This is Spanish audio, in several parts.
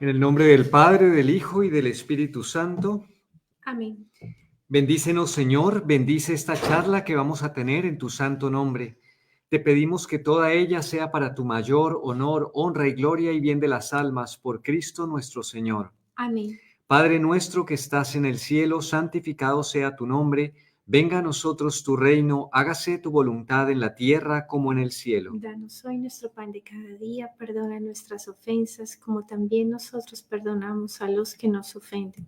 En el nombre del Padre, del Hijo y del Espíritu Santo. Amén. Bendícenos, Señor, bendice esta charla que vamos a tener en tu santo nombre. Te pedimos que toda ella sea para tu mayor honor, honra y gloria y bien de las almas, por Cristo nuestro Señor. Amén. Padre nuestro que estás en el cielo, santificado sea tu nombre. Venga a nosotros tu reino, hágase tu voluntad en la tierra como en el cielo. Danos hoy nuestro pan de cada día, perdona nuestras ofensas, como también nosotros perdonamos a los que nos ofenden.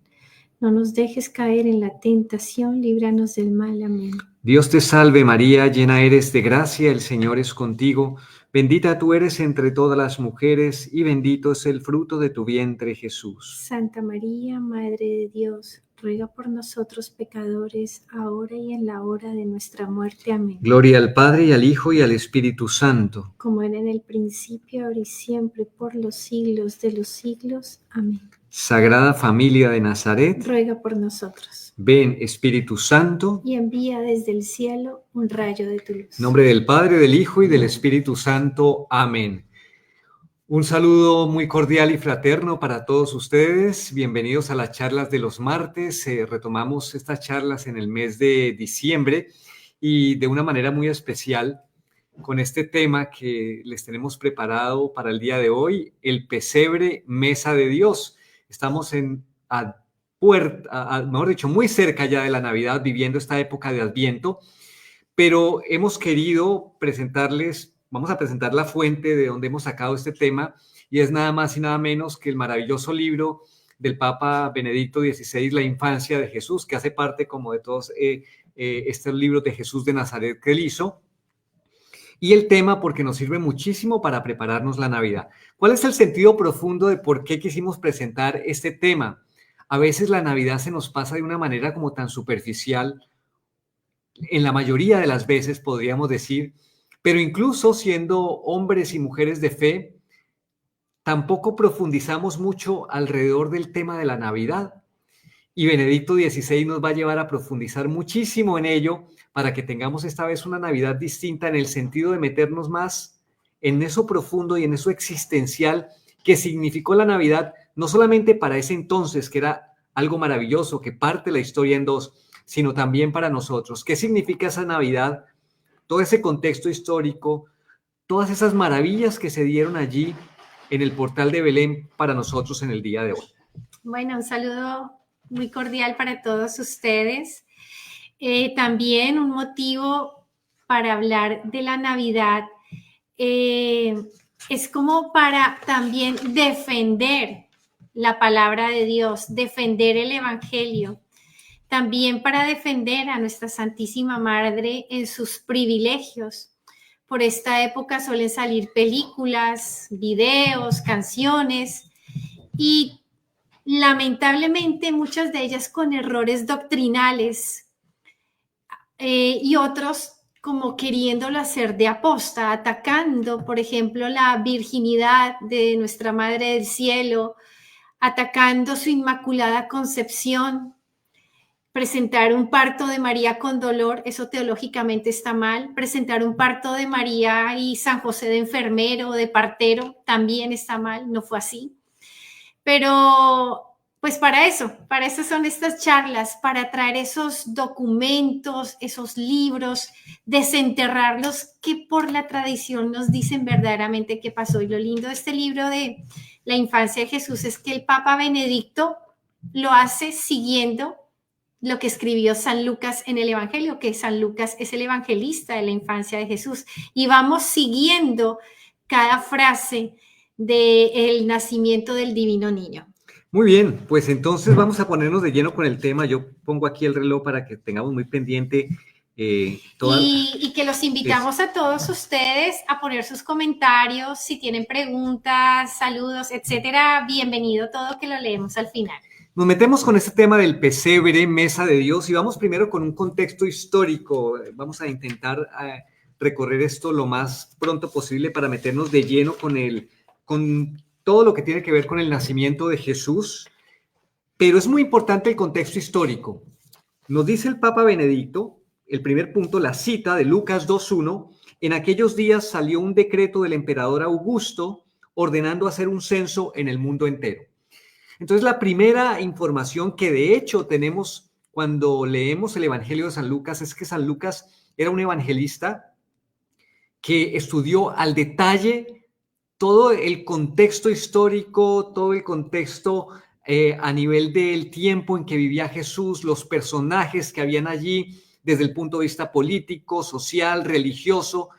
No nos dejes caer en la tentación, líbranos del mal. Amén. Dios te salve María, llena eres de gracia, el Señor es contigo. Bendita tú eres entre todas las mujeres y bendito es el fruto de tu vientre, Jesús. Santa María, Madre de Dios, ruega por nosotros pecadores, ahora y en la hora de nuestra muerte. Amén. Gloria al Padre y al Hijo y al Espíritu Santo. Como era en el principio, ahora y siempre, por los siglos de los siglos. Amén. Sagrada Familia de Nazaret, Ruega por nosotros. ven Espíritu Santo. Y envía desde el cielo un rayo de tu luz. En nombre del Padre, del Hijo y del Espíritu Santo. Amén. Un saludo muy cordial y fraterno para todos ustedes. Bienvenidos a las charlas de los martes. Retomamos estas charlas en el mes de diciembre y de una manera muy especial con este tema que les tenemos preparado para el día de hoy, el pesebre, mesa de Dios. Estamos mejor dicho, muy cerca ya de la Navidad, viviendo esta época de Adviento, pero hemos querido vamos a presentar la fuente de donde hemos sacado este tema, y es nada más y nada menos que el maravilloso libro del Papa Benedicto XVI, La infancia de Jesús, que hace parte como de todos estos libros de Jesús de Nazaret que él hizo. Y el tema porque nos sirve muchísimo para prepararnos la Navidad. ¿Cuál es el sentido profundo de por qué quisimos presentar este tema? A veces la Navidad se nos pasa de una manera como tan superficial, en la mayoría de las veces podríamos decir, pero incluso siendo hombres y mujeres de fe, tampoco profundizamos mucho alrededor del tema de la Navidad. Y Benedicto XVI nos va a llevar a profundizar muchísimo en ello para que tengamos esta vez una Navidad distinta en el sentido de meternos más en eso profundo y en eso existencial que significó la Navidad, no solamente para ese entonces, que era algo maravilloso, que parte la historia en dos, sino también para nosotros. ¿Qué significa esa Navidad? Todo ese contexto histórico, todas esas maravillas que se dieron allí en el portal de Belén para nosotros en el día de hoy. Bueno, un saludo muy cordial para todos ustedes. También un motivo para hablar de la Navidad es como para también defender la palabra de Dios, defender el Evangelio, también para defender a nuestra Santísima Madre en sus privilegios. Por esta época suelen salir películas, videos, canciones y lamentablemente muchas de ellas con errores doctrinales y otros como queriéndolo hacer de aposta, atacando, por ejemplo, la virginidad de nuestra Madre del Cielo, atacando su Inmaculada Concepción. Presentar un parto de María con dolor, eso teológicamente está mal. Presentar un parto de María y San José de enfermero, de partero, también está mal, no fue así. Pero pues para eso son estas charlas, para traer esos documentos, esos libros, desenterrarlos que por la tradición nos dicen verdaderamente qué pasó. Y lo lindo de este libro de La infancia de Jesús es que el Papa Benedicto lo hace siguiendo lo que escribió San Lucas en el Evangelio, que San Lucas es el evangelista de la infancia de Jesús. Y vamos siguiendo cada frase del nacimiento del divino niño. Muy bien, pues entonces vamos a ponernos de lleno con el tema. Yo pongo aquí el reloj para que tengamos muy pendiente y que los invitamos a todos ustedes a poner sus comentarios, si tienen preguntas, saludos, etcétera. Bienvenido todo, que lo leemos al final. Nos metemos con este tema del pesebre, mesa de Dios, y vamos primero con un contexto histórico. Vamos a intentar recorrer esto lo más pronto posible para meternos de lleno con todo lo que tiene que ver con el nacimiento de Jesús. Pero es muy importante el contexto histórico. Nos dice el Papa Benedicto, el primer punto, la cita de Lucas 2:1, en aquellos días salió un decreto del emperador Augusto ordenando hacer un censo en el mundo entero. Entonces, la primera información que de hecho tenemos cuando leemos el Evangelio de San Lucas es que San Lucas era un evangelista que estudió al detalle todo el contexto histórico, todo el contexto a nivel del tiempo en que vivía Jesús, los personajes que habían allí desde el punto de vista político, social, religioso,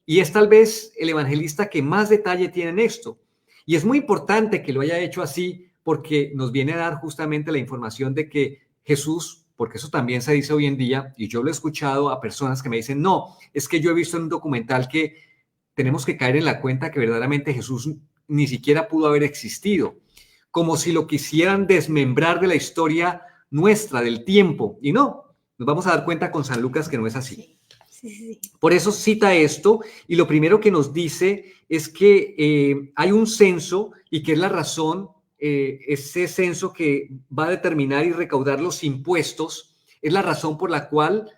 y es tal vez el evangelista que más detalle tiene en esto. Y es muy importante que lo haya hecho así porque nos viene a dar justamente la información de que Jesús, porque eso también se dice hoy en día, y yo lo he escuchado a personas que me dicen, no, es que yo he visto en un documental que tenemos que caer en la cuenta que verdaderamente Jesús ni siquiera pudo haber existido, como si lo quisieran desmembrar de la historia nuestra, del tiempo, y no, nos vamos a dar cuenta con San Lucas que no es así. Sí. Por eso cita esto y lo primero que nos dice es que hay un censo y que es la razón, ese censo que va a determinar y recaudar los impuestos, es la razón por la cual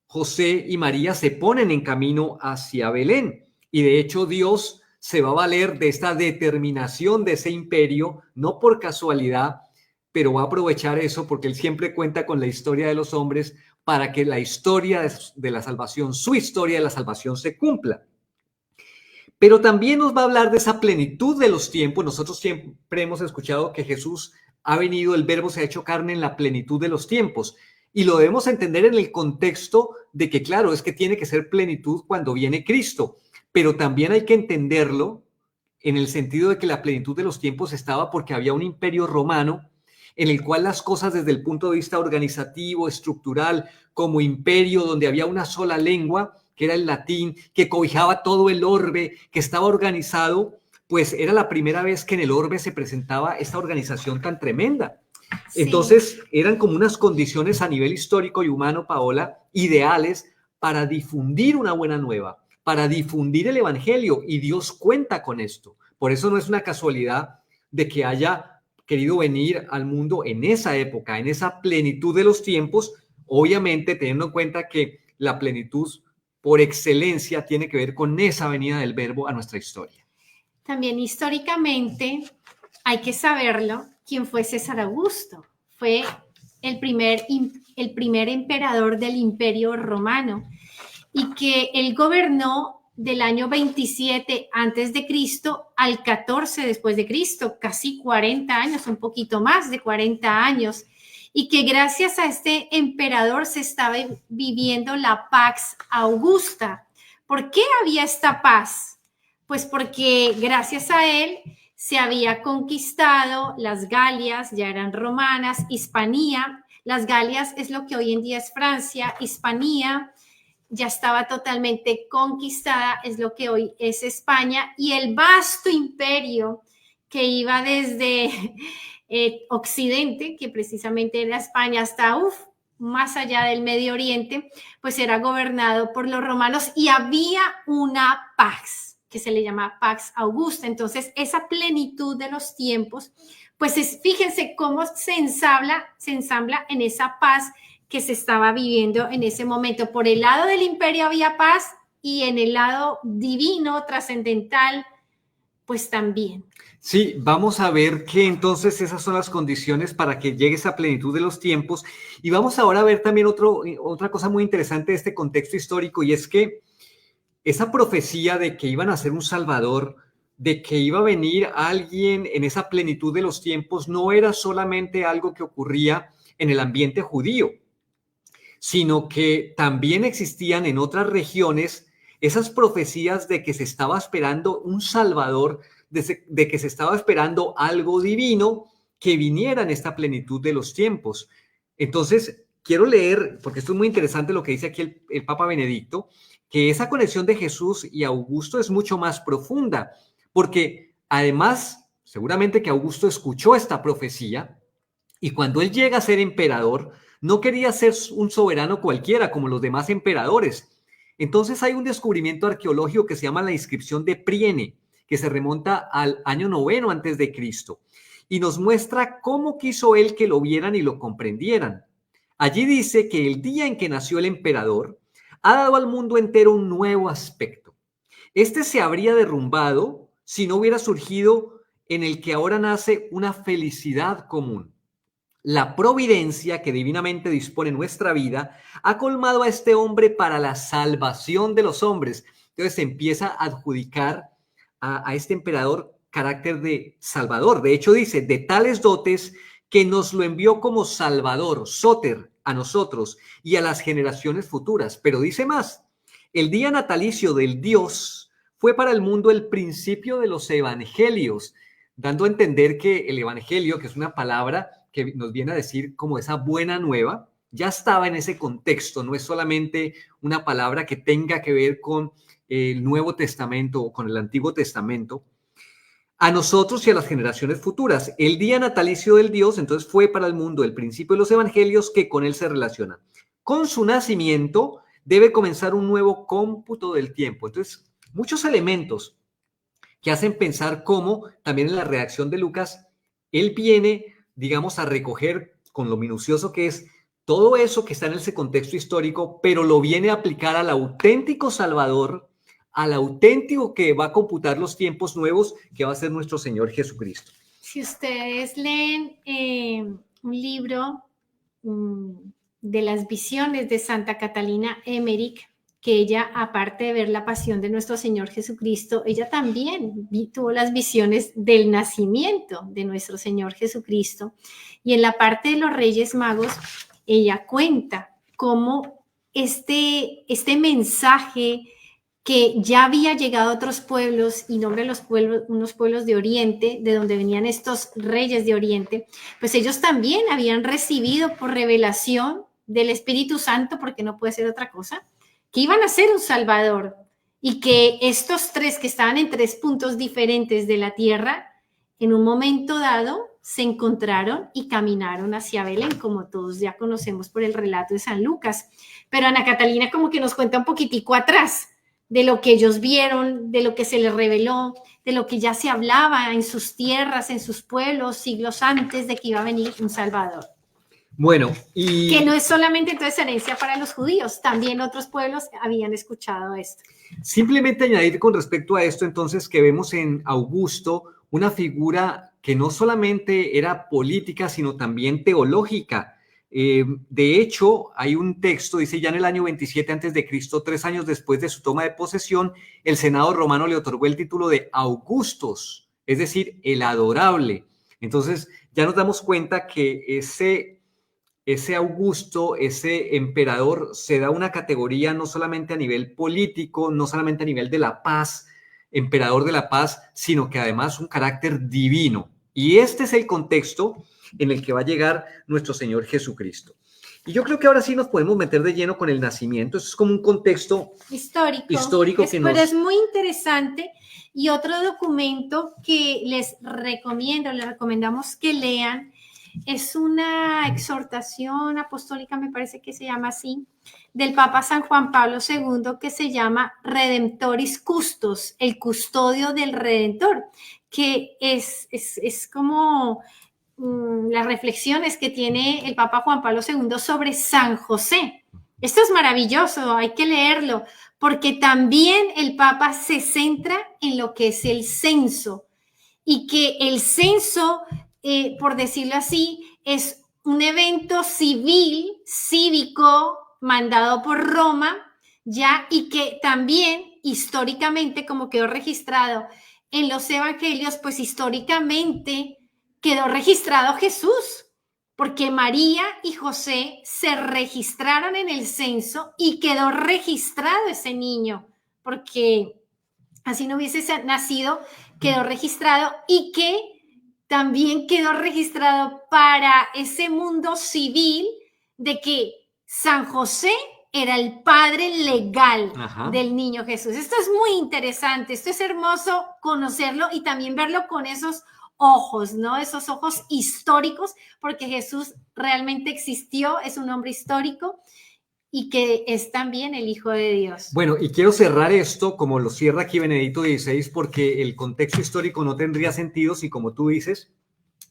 José y María se ponen en camino hacia Belén. Y de hecho Dios se va a valer de esta determinación de ese imperio, no por casualidad, pero va a aprovechar eso porque Él siempre cuenta con la historia de los hombres para que la historia de la salvación, su historia de la salvación se cumpla. Pero también nos va a hablar de esa plenitud de los tiempos. Nosotros siempre hemos escuchado que Jesús ha venido, el verbo se ha hecho carne en la plenitud de los tiempos. Y lo debemos entender en el contexto de que, claro, es que tiene que ser plenitud cuando viene Cristo, pero también hay que entenderlo en el sentido de que la plenitud de los tiempos estaba porque había un imperio romano en el cual las cosas desde el punto de vista organizativo, estructural, como imperio, donde había una sola lengua, que era el latín, que cobijaba todo el orbe, que estaba organizado, pues era la primera vez que en el orbe se presentaba esta organización tan tremenda. Sí. Entonces, eran como unas condiciones a nivel histórico y humano, Paola, ideales para difundir una buena nueva, para difundir el evangelio, y Dios cuenta con esto. Por eso no es una casualidad de que haya querido venir al mundo en esa época, en esa plenitud de los tiempos, obviamente teniendo en cuenta que la plenitud por excelencia tiene que ver con esa venida del verbo a nuestra historia. También históricamente hay que saberlo, quién fue César Augusto. Fue el primer emperador del Imperio Romano y que él gobernó del año 27 antes de Cristo al 14 después de Cristo, casi 40 años, un poquito más de 40 años, y que gracias a este emperador se estaba viviendo la Pax Augusta. ¿Por qué había esta paz? Pues porque gracias a él se había conquistado las Galias, ya eran romanas, Hispania. Las Galias es lo que hoy en día es Francia, Hispania ya estaba totalmente conquistada, es lo que hoy es España, y el vasto imperio que iba desde Occidente, que precisamente era España, hasta más allá del Medio Oriente, pues era gobernado por los romanos y había una pax que se le llama Pax Augusta. Entonces, esa plenitud de los tiempos, pues fíjense cómo se ensambla en esa paz que se estaba viviendo en ese momento. Por el lado del imperio había paz y en el lado divino, trascendental, pues también. Sí, vamos a ver que entonces esas son las condiciones para que llegue esa plenitud de los tiempos. Y vamos ahora a ver también otra cosa muy interesante de este contexto histórico, y es que esa profecía de que iban a ser un salvador, de que iba a venir alguien en esa plenitud de los tiempos, no era solamente algo que ocurría en el ambiente judío, sino que también existían en otras regiones esas profecías de que se estaba esperando un salvador, de que se estaba esperando algo divino que viniera en esta plenitud de los tiempos. Entonces, quiero leer, porque esto es muy interesante lo que dice aquí el Papa Benedicto, que esa conexión de Jesús y Augusto es mucho más profunda, porque además, seguramente que Augusto escuchó esta profecía y cuando él llega a ser emperador, no quería ser un soberano cualquiera como los demás emperadores. Entonces hay un descubrimiento arqueológico que se llama la inscripción de Priene, que se remonta al año 9 antes de Cristo y nos muestra cómo quiso él que lo vieran y lo comprendieran. Allí dice que el día en que nació el emperador ha dado al mundo entero un nuevo aspecto. Este se habría derrumbado si no hubiera surgido en el que ahora nace una felicidad común. La providencia que divinamente dispone nuestra vida ha colmado a este hombre para la salvación de los hombres. Entonces se empieza a adjudicar a este emperador carácter de salvador. De hecho dice, de tales dotes que nos lo envió como salvador, Soter, a nosotros y a las generaciones futuras. Pero dice más, el día natalicio del Dios fue para el mundo el principio de los evangelios, dando a entender que el evangelio, que es una palabra que nos viene a decir como esa buena nueva, ya estaba en ese contexto, no es solamente una palabra que tenga que ver con el Nuevo Testamento o con el Antiguo Testamento, a nosotros y a las generaciones futuras. El día natalicio del Dios, entonces, fue para el mundo el principio de los evangelios que con él se relacionan. Con su nacimiento debe comenzar un nuevo cómputo del tiempo. Entonces, muchos elementos que hacen pensar cómo también en la redacción de Lucas, él viene, digamos, a recoger con lo minucioso que es todo eso que está en ese contexto histórico, pero lo viene a aplicar al auténtico Salvador, al auténtico que va a computar los tiempos nuevos, que va a ser nuestro Señor Jesucristo. Si ustedes leen un libro de las visiones de Santa Catalina Emmerich, que ella, aparte de ver la pasión de nuestro Señor Jesucristo, ella también tuvo las visiones del nacimiento de nuestro Señor Jesucristo. Y en la parte de los Reyes Magos, ella cuenta cómo este mensaje que ya había llegado a otros pueblos y nombra los pueblos, unos pueblos de Oriente, de donde venían estos reyes de Oriente, pues ellos también habían recibido por revelación del Espíritu Santo, porque no puede ser otra cosa, que iban a ser un Salvador y que estos tres que estaban en tres puntos diferentes de la tierra, en un momento dado se encontraron y caminaron hacia Belén, como todos ya conocemos por el relato de San Lucas. Pero Ana Catalina como que nos cuenta un poquitico atrás de lo que ellos vieron, de lo que se les reveló, de lo que ya se hablaba en sus tierras, en sus pueblos, siglos antes de que iba a venir un Salvador. Bueno, y que no es solamente entonces herencia para los judíos, también otros pueblos habían escuchado esto. Simplemente añadir con respecto a esto, entonces, que vemos en Augusto una figura que no solamente era política, sino también teológica. De hecho, hay un texto, dice ya en el año 27 antes de Cristo, 3 años después de su toma de posesión, el Senado romano le otorgó el título de Augustos, es decir, el adorable. Entonces, ya nos damos cuenta que ese Augusto, ese emperador, se da una categoría no solamente a nivel político, no solamente a nivel de la paz, emperador de la paz, sino que además un carácter divino. Y este es el contexto en el que va a llegar nuestro Señor Jesucristo. Y yo creo que ahora sí nos podemos meter de lleno con el nacimiento. Eso es como un contexto histórico pero es muy interesante. Y otro documento que les recomendamos que lean, es una exhortación apostólica, me parece que se llama así, del Papa San Juan Pablo II, que se llama Redemptoris Custos, el custodio del Redentor, que es como las reflexiones que tiene el Papa Juan Pablo II sobre San José. Esto es maravilloso, hay que leerlo, porque también el Papa se centra en lo que es el censo, y que el censo, por decirlo así, es un evento civil, cívico, mandado por Roma, ya, y que también históricamente, como quedó registrado en los evangelios, pues históricamente quedó registrado Jesús, porque María y José se registraron en el censo y quedó registrado ese niño, porque así no hubiese nacido, quedó registrado, y que también quedó registrado para ese mundo civil de que San José era el padre legal del niño Jesús. Esto es muy interesante, esto es hermoso conocerlo y también verlo con esos ojos, ¿no? Esos ojos históricos, porque Jesús realmente existió, es un hombre histórico y que es también el Hijo de Dios. Bueno, y quiero cerrar esto como lo cierra aquí Benedicto XVI, porque el contexto histórico no tendría sentido si, como tú dices,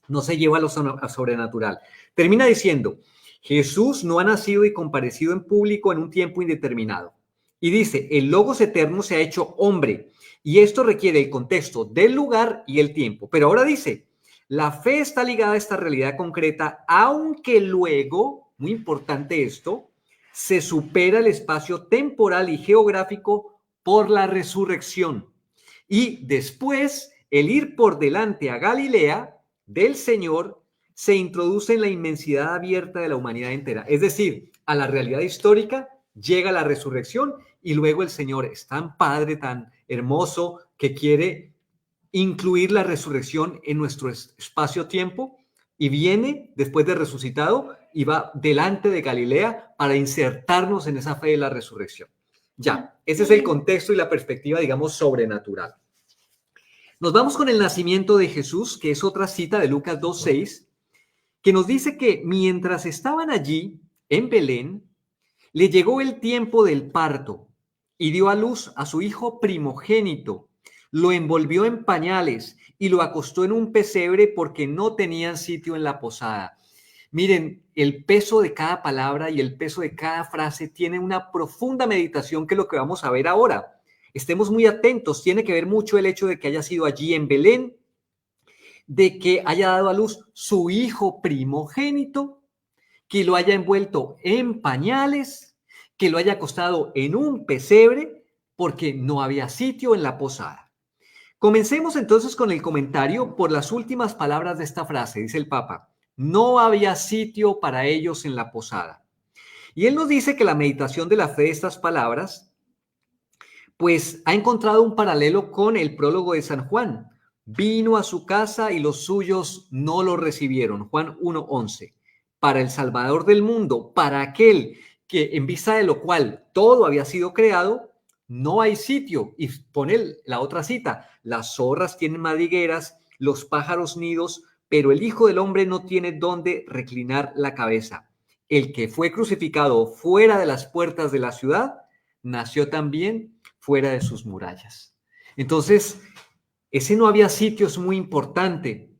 no se lleva a lo sobrenatural. Termina diciendo, Jesús no ha nacido y comparecido en público en un tiempo indeterminado. Y dice, el Logos eterno se ha hecho hombre Y esto requiere el contexto del lugar y el tiempo. Pero ahora dice, la fe está ligada a esta realidad concreta, aunque luego, muy importante esto, se supera el espacio temporal y geográfico por la resurrección. Y después, el ir por delante a Galilea del Señor se introduce en la inmensidad abierta de la humanidad entera. Es decir, a la realidad histórica llega la resurrección y luego el Señor es tan padre, tan hermoso, que quiere incluir la resurrección en nuestro espacio-tiempo y viene después de resucitado y va delante de Galilea para insertarnos en esa fe de la resurrección. Ya, ese es el contexto y la perspectiva, digamos, sobrenatural. Nos vamos con el nacimiento de Jesús, que es otra cita de Lucas 2:6, que nos dice que mientras estaban allí, en Belén, le llegó el tiempo del parto y dio a luz a su hijo primogénito. Lo envolvió en pañales y lo acostó en un pesebre porque no tenían sitio en la posada. Miren, el peso de cada palabra y el peso de cada frase tiene una profunda meditación que es lo que vamos a ver ahora. Estemos muy atentos, tiene que ver mucho el hecho de que haya sido allí en Belén, de que haya dado a luz su hijo primogénito, que lo haya envuelto en pañales, que lo haya acostado en un pesebre, porque no había sitio en la posada. Comencemos entonces con el comentario por las últimas palabras de esta frase, dice el Papa. No había sitio para ellos en la posada. Y él nos dice que la meditación de la fe de estas palabras, pues ha encontrado un paralelo con el prólogo de San Juan. Vino a su casa y los suyos no lo recibieron. Juan 1:11. Para el Salvador del mundo, para aquel que en vista de lo cual todo había sido creado, no hay sitio. Y pone la otra cita, las zorras tienen madrigueras, los pájaros nidos, pero el Hijo del Hombre no tiene dónde reclinar la cabeza. El que fue crucificado fuera de las puertas de la ciudad, nació también fuera de sus murallas. Entonces, ese no había sitio es muy importante.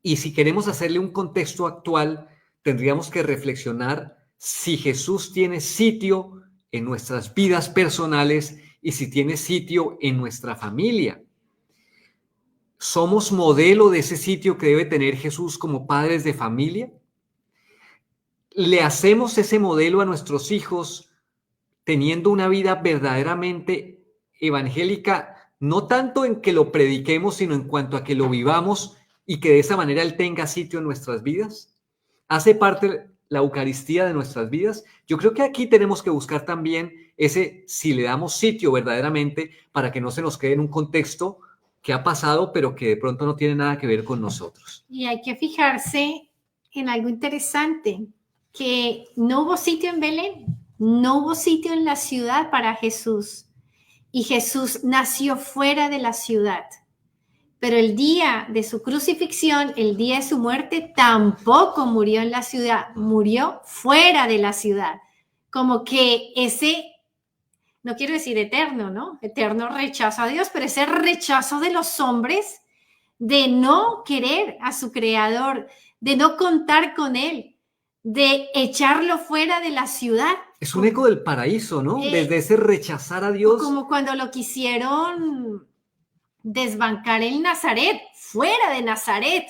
Y si queremos hacerle un contexto actual, tendríamos que reflexionar si Jesús tiene sitio en nuestras vidas personales y si tiene sitio en nuestra familia. ¿Somos modelo de ese sitio que debe tener Jesús como padres de familia? ¿Le hacemos ese modelo a nuestros hijos teniendo una vida verdaderamente evangélica, no tanto en que lo prediquemos, sino en cuanto a que lo vivamos y que de esa manera Él tenga sitio en nuestras vidas? ¿Hace parte la Eucaristía de nuestras vidas? Yo creo que aquí tenemos que buscar también ese, si le damos sitio verdaderamente, para que no se nos quede en un contexto que ha pasado, pero que de pronto no tiene nada que ver con nosotros. Y hay que fijarse en algo interesante, que no hubo sitio en Belén, no hubo sitio en la ciudad para Jesús. Y Jesús nació fuera de la ciudad. Pero el día de su crucifixión, el día de su muerte, tampoco murió en la ciudad, murió fuera de la ciudad. Como que ese, no quiero decir eterno, ¿no? Eterno rechazo a Dios, pero ese rechazo de los hombres de no querer a su creador, de no contar con él, de echarlo fuera de la ciudad. Es un eco del paraíso, ¿no? Desde ese rechazar a Dios. Como cuando lo quisieron desbancar en Nazaret, fuera de Nazaret,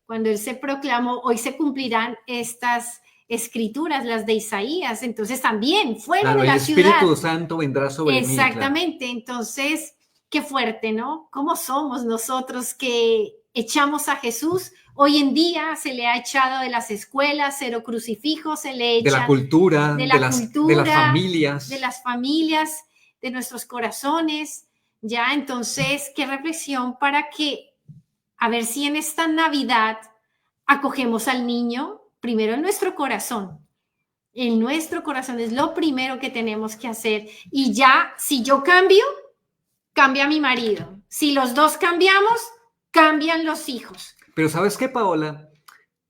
cuando él se proclamó, hoy se cumplirán estas escrituras, las de Isaías, entonces también fuera de la ciudad. El Espíritu Santo vendrá sobre mí. Exactamente, entonces, qué fuerte, ¿no? ¿Cómo somos nosotros que echamos a Jesús? Hoy en día se le ha echado de las escuelas, cero crucifijos, se le echa de la cultura, de las familias, de nuestros corazones. Ya, entonces, qué reflexión para que, a ver si en esta Navidad acogemos al niño primero en nuestro corazón. En nuestro corazón es lo primero que tenemos que hacer. Y ya, si yo cambio, cambia mi marido. Si los dos cambiamos, cambian los hijos. Pero ¿sabes qué, Paola?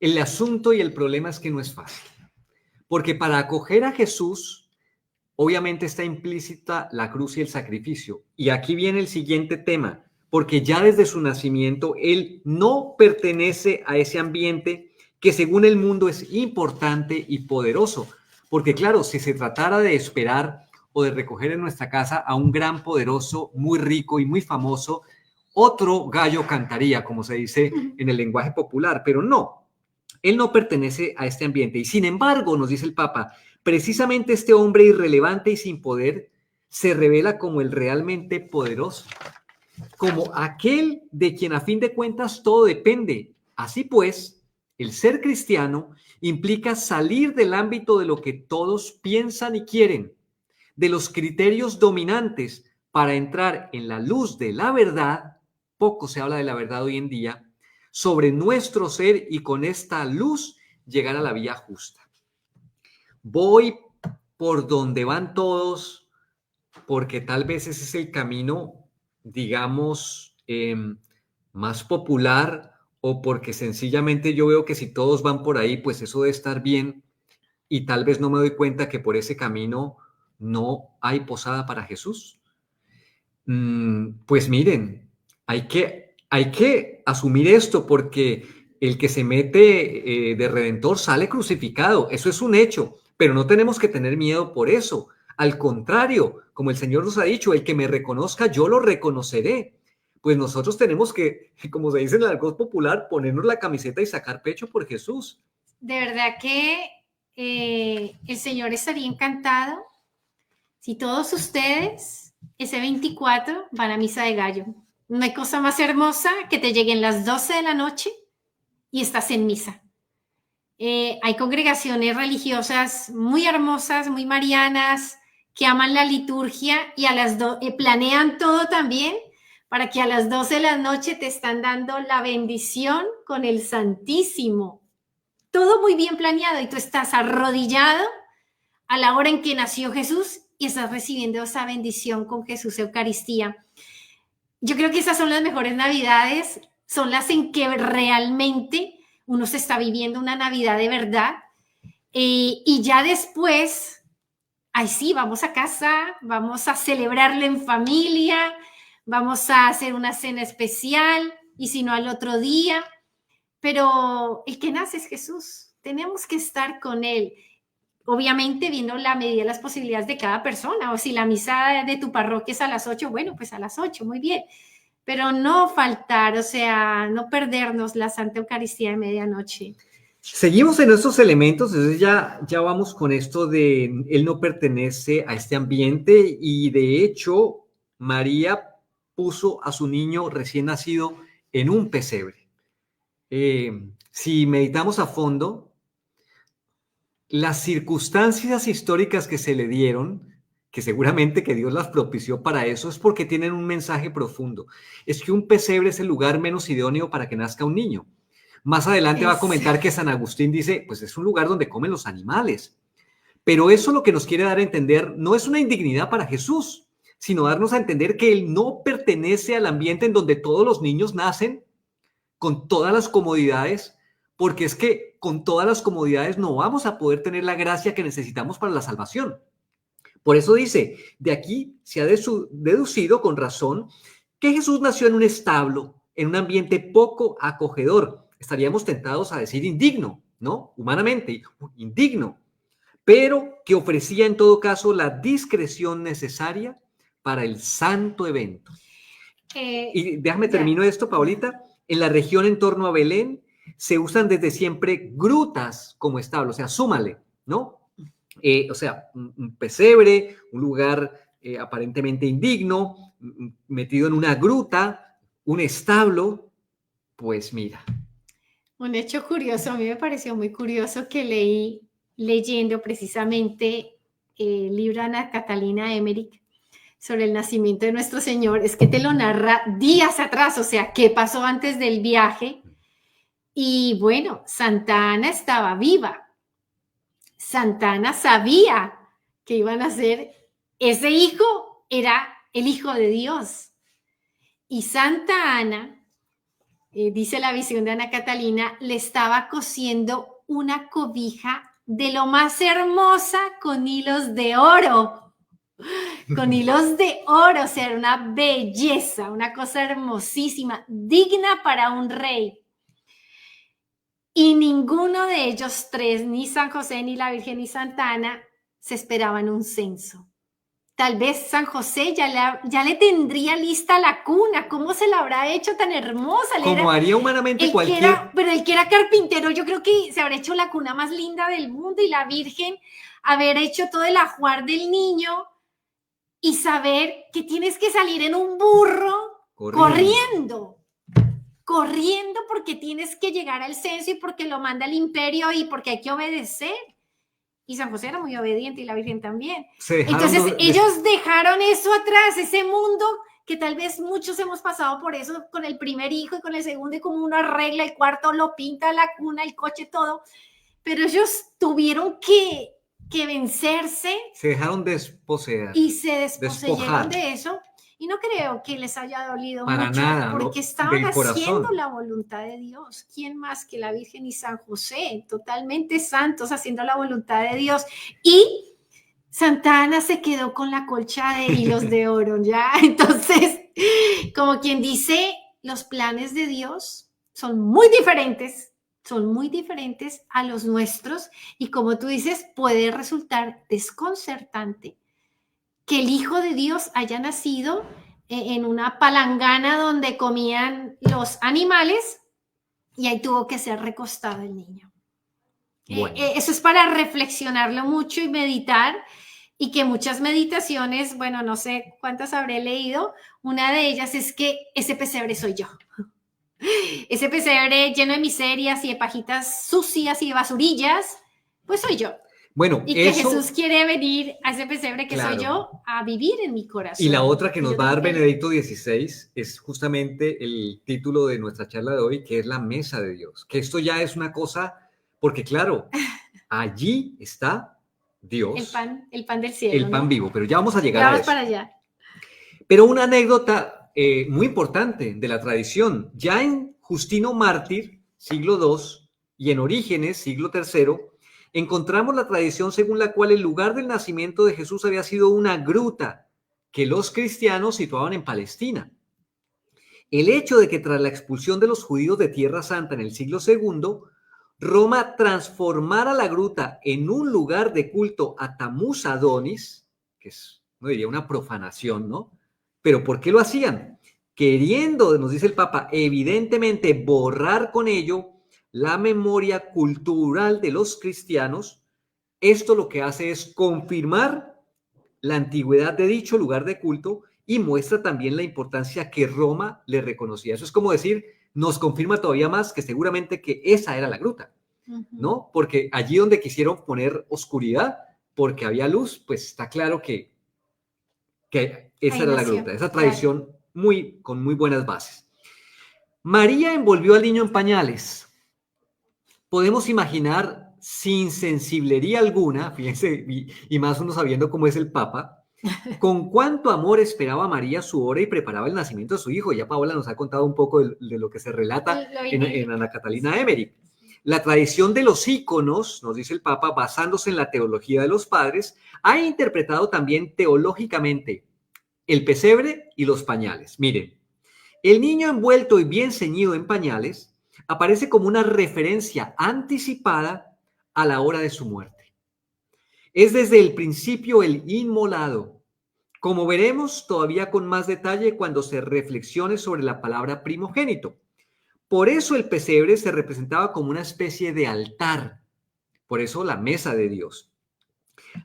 El asunto y el problema es que no es fácil. Porque para acoger a Jesús, obviamente está implícita la cruz y el sacrificio. Y aquí viene el siguiente tema, porque ya desde su nacimiento, Él no pertenece a ese ambiente que según el mundo es importante y poderoso. Porque claro, si se tratara de esperar o de recoger en nuestra casa a un gran poderoso, muy rico y muy famoso, otro gallo cantaría, como se dice en el lenguaje popular, pero no, él no pertenece a este ambiente. Y sin embargo, nos dice el Papa, precisamente este hombre irrelevante y sin poder se revela como el realmente poderoso, como aquel de quien a fin de cuentas todo depende. Así pues, el ser cristiano implica salir del ámbito de lo que todos piensan y quieren, de los criterios dominantes, para entrar en la luz de la verdad. Poco se habla de la verdad hoy en día, sobre nuestro ser, y con esta luz llegar a la vía justa. Voy por donde van todos, porque tal vez ese es el camino, digamos, más popular, o porque sencillamente yo veo que si todos van por ahí, pues eso debe estar bien, y tal vez no me doy cuenta que por ese camino no hay posada para Jesús. Pues miren, hay que asumir esto, porque el que se mete de redentor sale crucificado. Eso es un hecho, pero no tenemos que tener miedo por eso. Al contrario, como el Señor nos ha dicho, el que me reconozca, yo lo reconoceré. Pues nosotros tenemos que, como se dice en el argot popular, ponernos la camiseta y sacar pecho por Jesús. De verdad que el Señor estaría encantado si todos ustedes ese 24 van a misa de gallo. No hay cosa más hermosa que te lleguen las 12 de la noche y estás en misa. Hay congregaciones religiosas muy hermosas, muy marianas, que aman la liturgia y a las planean todo también para que a las 12 de la noche te están dando la bendición con el Santísimo. Todo muy bien planeado y tú estás arrodillado a la hora en que nació Jesús y estás recibiendo esa bendición con Jesús Eucaristía. Yo creo que esas son las mejores Navidades, son las en que realmente uno se está viviendo una Navidad de verdad. Y ya después, ahí sí, vamos a casa, vamos a celebrarlo en familia, vamos a hacer una cena especial, y si no al otro día. Pero el que nace es Jesús, tenemos que estar con Él. Obviamente viendo la medida de las posibilidades de cada persona, o si la misa de tu parroquia es a las 8, bueno, pues a las 8, muy bien. Pero no faltar, o sea, no perdernos la Santa Eucaristía de medianoche. Seguimos en estos elementos, entonces ya vamos con esto de él no pertenece a este ambiente, y de hecho María puso a su niño recién nacido en un pesebre. Si meditamos a fondo, las circunstancias históricas que se le dieron, que seguramente que Dios las propició para eso, es porque tienen un mensaje profundo. Es que un pesebre es el lugar menos idóneo para que nazca un niño. Más adelante va a comentar que San Agustín dice, pues es un lugar donde comen los animales. Pero eso lo que nos quiere dar a entender no es una indignidad para Jesús, sino darnos a entender que él no pertenece al ambiente en donde todos los niños nacen con todas las comodidades, porque es que con todas las comodidades no vamos a poder tener la gracia que necesitamos para la salvación. Por eso dice, de aquí se ha deducido con razón que Jesús nació en un establo, en un ambiente poco acogedor. Estaríamos tentados a decir indigno, ¿no? Humanamente, indigno, pero que ofrecía en todo caso la discreción necesaria para el santo evento. Y déjame termino esto, Paulita. En la región en torno a Belén se usan desde siempre grutas como establo, o sea, súmale, ¿no? O sea, un pesebre, un lugar aparentemente indigno, metido en una gruta, un establo, pues mira. Un hecho curioso, a mí me pareció muy curioso que leí leyendo precisamente el libro de Ana Catalina Emmerich sobre el nacimiento de nuestro Señor, es que te lo narra días atrás, o sea, qué pasó antes del viaje. Y bueno, Santa Ana estaba viva. Santa Ana sabía que iban a ser, ese hijo era el Hijo de Dios. Y Santa Ana, dice la visión de Ana Catalina, le estaba cosiendo una cobija de lo más hermosa con hilos de oro. Con hilos de oro, o sea, era una belleza, una cosa hermosísima, digna para un rey. Y ninguno de ellos tres, ni San José, ni la Virgen, ni Santa Ana, se esperaban un censo. Tal vez San José ya le tendría lista la cuna. ¿Cómo se la habrá hecho tan hermosa? Como haría humanamente cualquier... Pero el que era carpintero, yo creo que se habrá hecho la cuna más linda del mundo, y la Virgen haber hecho todo el ajuar del niño y saber que tienes que salir en un burro corriendo porque tienes que llegar al censo y porque lo manda el imperio y porque hay que obedecer. Y San José era muy obediente y la Virgen también. Entonces ellos dejaron eso atrás, ese mundo que tal vez muchos hemos pasado por eso con el primer hijo y con el segundo, y como uno arregla el cuarto, lo pinta, la cuna, el coche, todo. Pero ellos tuvieron que vencerse. Se dejaron desposeer. Y se desposeyeron de eso. Y no creo que les haya dolido para mucho, nada, porque estaban haciendo la voluntad de Dios. ¿Quién más que la Virgen y San José? Totalmente santos, haciendo la voluntad de Dios. Y Santa Ana se quedó con la colcha de hilos de oro, ¿ya? Entonces, como quien dice, los planes de Dios son muy diferentes a los nuestros, y como tú dices, puede resultar desconcertante que el Hijo de Dios haya nacido en una palangana donde comían los animales, y ahí tuvo que ser recostado el niño. Bueno. Eso es para reflexionarlo mucho y meditar, y que muchas meditaciones, bueno, no sé cuántas habré leído, una de ellas es que ese pesebre soy yo. Ese pesebre lleno de miserias y de pajitas sucias y de basurillas, pues soy yo. Bueno, y que Jesús quiere venir a ese pesebre que soy yo a vivir en mi corazón. Y la otra que nos va a dar Benedicto XVI es justamente el título de nuestra charla de hoy, que es la mesa de Dios. Que esto ya es una cosa, porque claro, allí está Dios. El pan del cielo. El pan, ¿no?, vivo, pero ya vamos a llegar a eso. Para allá. Pero una anécdota muy importante de la tradición. Ya en Justino Mártir, siglo II, y en Orígenes, siglo III, encontramos la tradición según la cual el lugar del nacimiento de Jesús había sido una gruta que los cristianos situaban en Palestina. El hecho de que tras la expulsión de los judíos de Tierra Santa en el siglo II, Roma transformara la gruta en un lugar de culto a Tamuz Adonis, que es, no diría, una profanación, ¿no? Pero ¿por qué lo hacían? Queriendo, nos dice el Papa, evidentemente borrar con ello la memoria cultural de los cristianos. Esto lo que hace es confirmar la antigüedad de dicho lugar de culto y muestra también la importancia que Roma le reconocía. Eso es como decir, nos confirma todavía más que seguramente que esa era la gruta, ¿no? Porque allí donde quisieron poner oscuridad, porque había luz, pues está claro que esa era la gruta, esa tradición con muy buenas bases. María envolvió al niño en pañales. Podemos imaginar, sin sensiblería alguna, fíjense, y más uno sabiendo cómo es el Papa, con cuánto amor esperaba María su hora y preparaba el nacimiento de su hijo. Ya Paola nos ha contado un poco de lo que se relata en Ana Catalina Emery. La tradición de los íconos, nos dice el Papa, basándose en la teología de los padres, ha interpretado también teológicamente el pesebre y los pañales. Miren, el niño envuelto y bien ceñido en pañales aparece como una referencia anticipada a la hora de su muerte. Es desde el principio el inmolado, como veremos todavía con más detalle cuando se reflexione sobre la palabra primogénito. Por eso el pesebre se representaba como una especie de altar, por eso la mesa de Dios.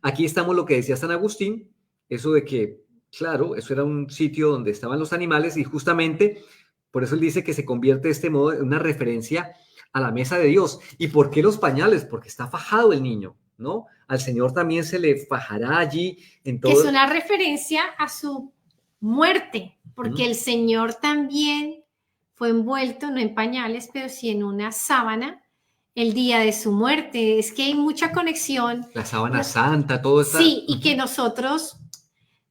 Aquí estamos lo que decía San Agustín, eso de que, claro, eso era un sitio donde estaban los animales, y justamente por eso él dice que se convierte de este modo en una referencia a la mesa de Dios. ¿Y por qué los pañales? Porque está fajado el niño, ¿no? Al Señor también se le fajará allí. En todo... Es una referencia a su muerte, porque el Señor también fue envuelto, no en pañales, pero sí en una sábana, el día de su muerte. Es que hay mucha conexión. La sábana santa, todo eso. Sí, y que nosotros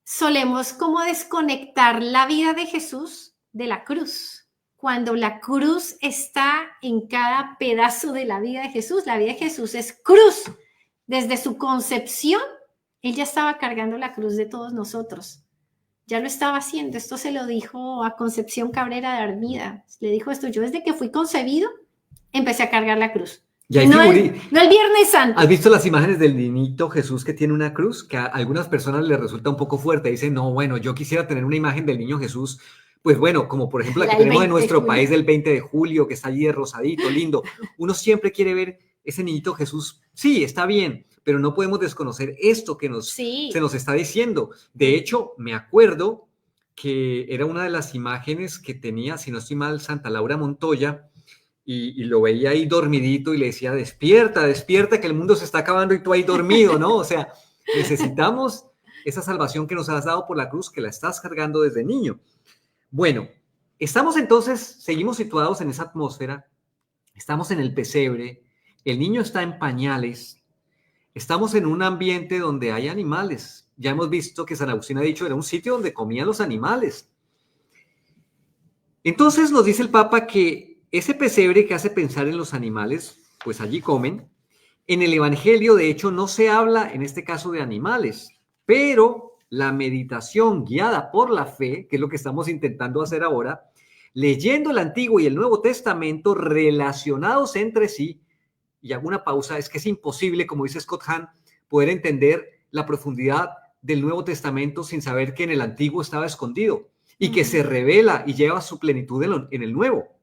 solemos como desconectar la vida de Jesús de la cruz. Cuando la cruz está en cada pedazo de la vida de Jesús, la vida de Jesús es cruz. Desde su concepción, él ya estaba cargando la cruz de todos nosotros. Ya lo estaba haciendo. Esto se lo dijo a Concepción Cabrera de Armida. Le dijo esto: yo desde que fui concebido empecé a cargar la cruz. Y hay No el Viernes Santo. ¿Has visto las imágenes del niñito Jesús que tiene una cruz? Que a algunas personas les resulta un poco fuerte. Dicen, no, bueno, yo quisiera tener una imagen del niño Jesús, pues bueno, como por ejemplo la que La del tenemos en 20 de nuestro julio. país del 20 de julio, que está allí de rosadito, lindo. Uno siempre quiere ver ese niñito Jesús. Sí, está bien, pero no podemos desconocer esto que Sí. se nos está diciendo. De hecho, me acuerdo que era una de las imágenes que tenía, si no estoy mal, Santa Laura Montoya, y lo veía ahí dormidito y le decía, despierta, despierta, que el mundo se está acabando y tú ahí dormido, ¿no? O sea, necesitamos esa salvación que nos has dado por la cruz, que la estás cargando desde niño. Bueno, estamos entonces, seguimos situados en esa atmósfera, estamos en el pesebre, el niño está en pañales, estamos en un ambiente donde hay animales. Ya hemos visto que San Agustín ha dicho, era un sitio donde comían los animales. Entonces nos dice el Papa que ese pesebre que hace pensar en los animales, pues allí comen. En el Evangelio, de hecho, no se habla en este caso de animales, pero la meditación guiada por la fe, que es lo que estamos intentando hacer ahora, leyendo el Antiguo y el Nuevo Testamento relacionados entre sí, y hago una pausa, es que es imposible, como dice Scott Hahn, poder entender la profundidad del Nuevo Testamento sin saber que en el Antiguo estaba escondido y que se revela y lleva su plenitud en el Nuevo.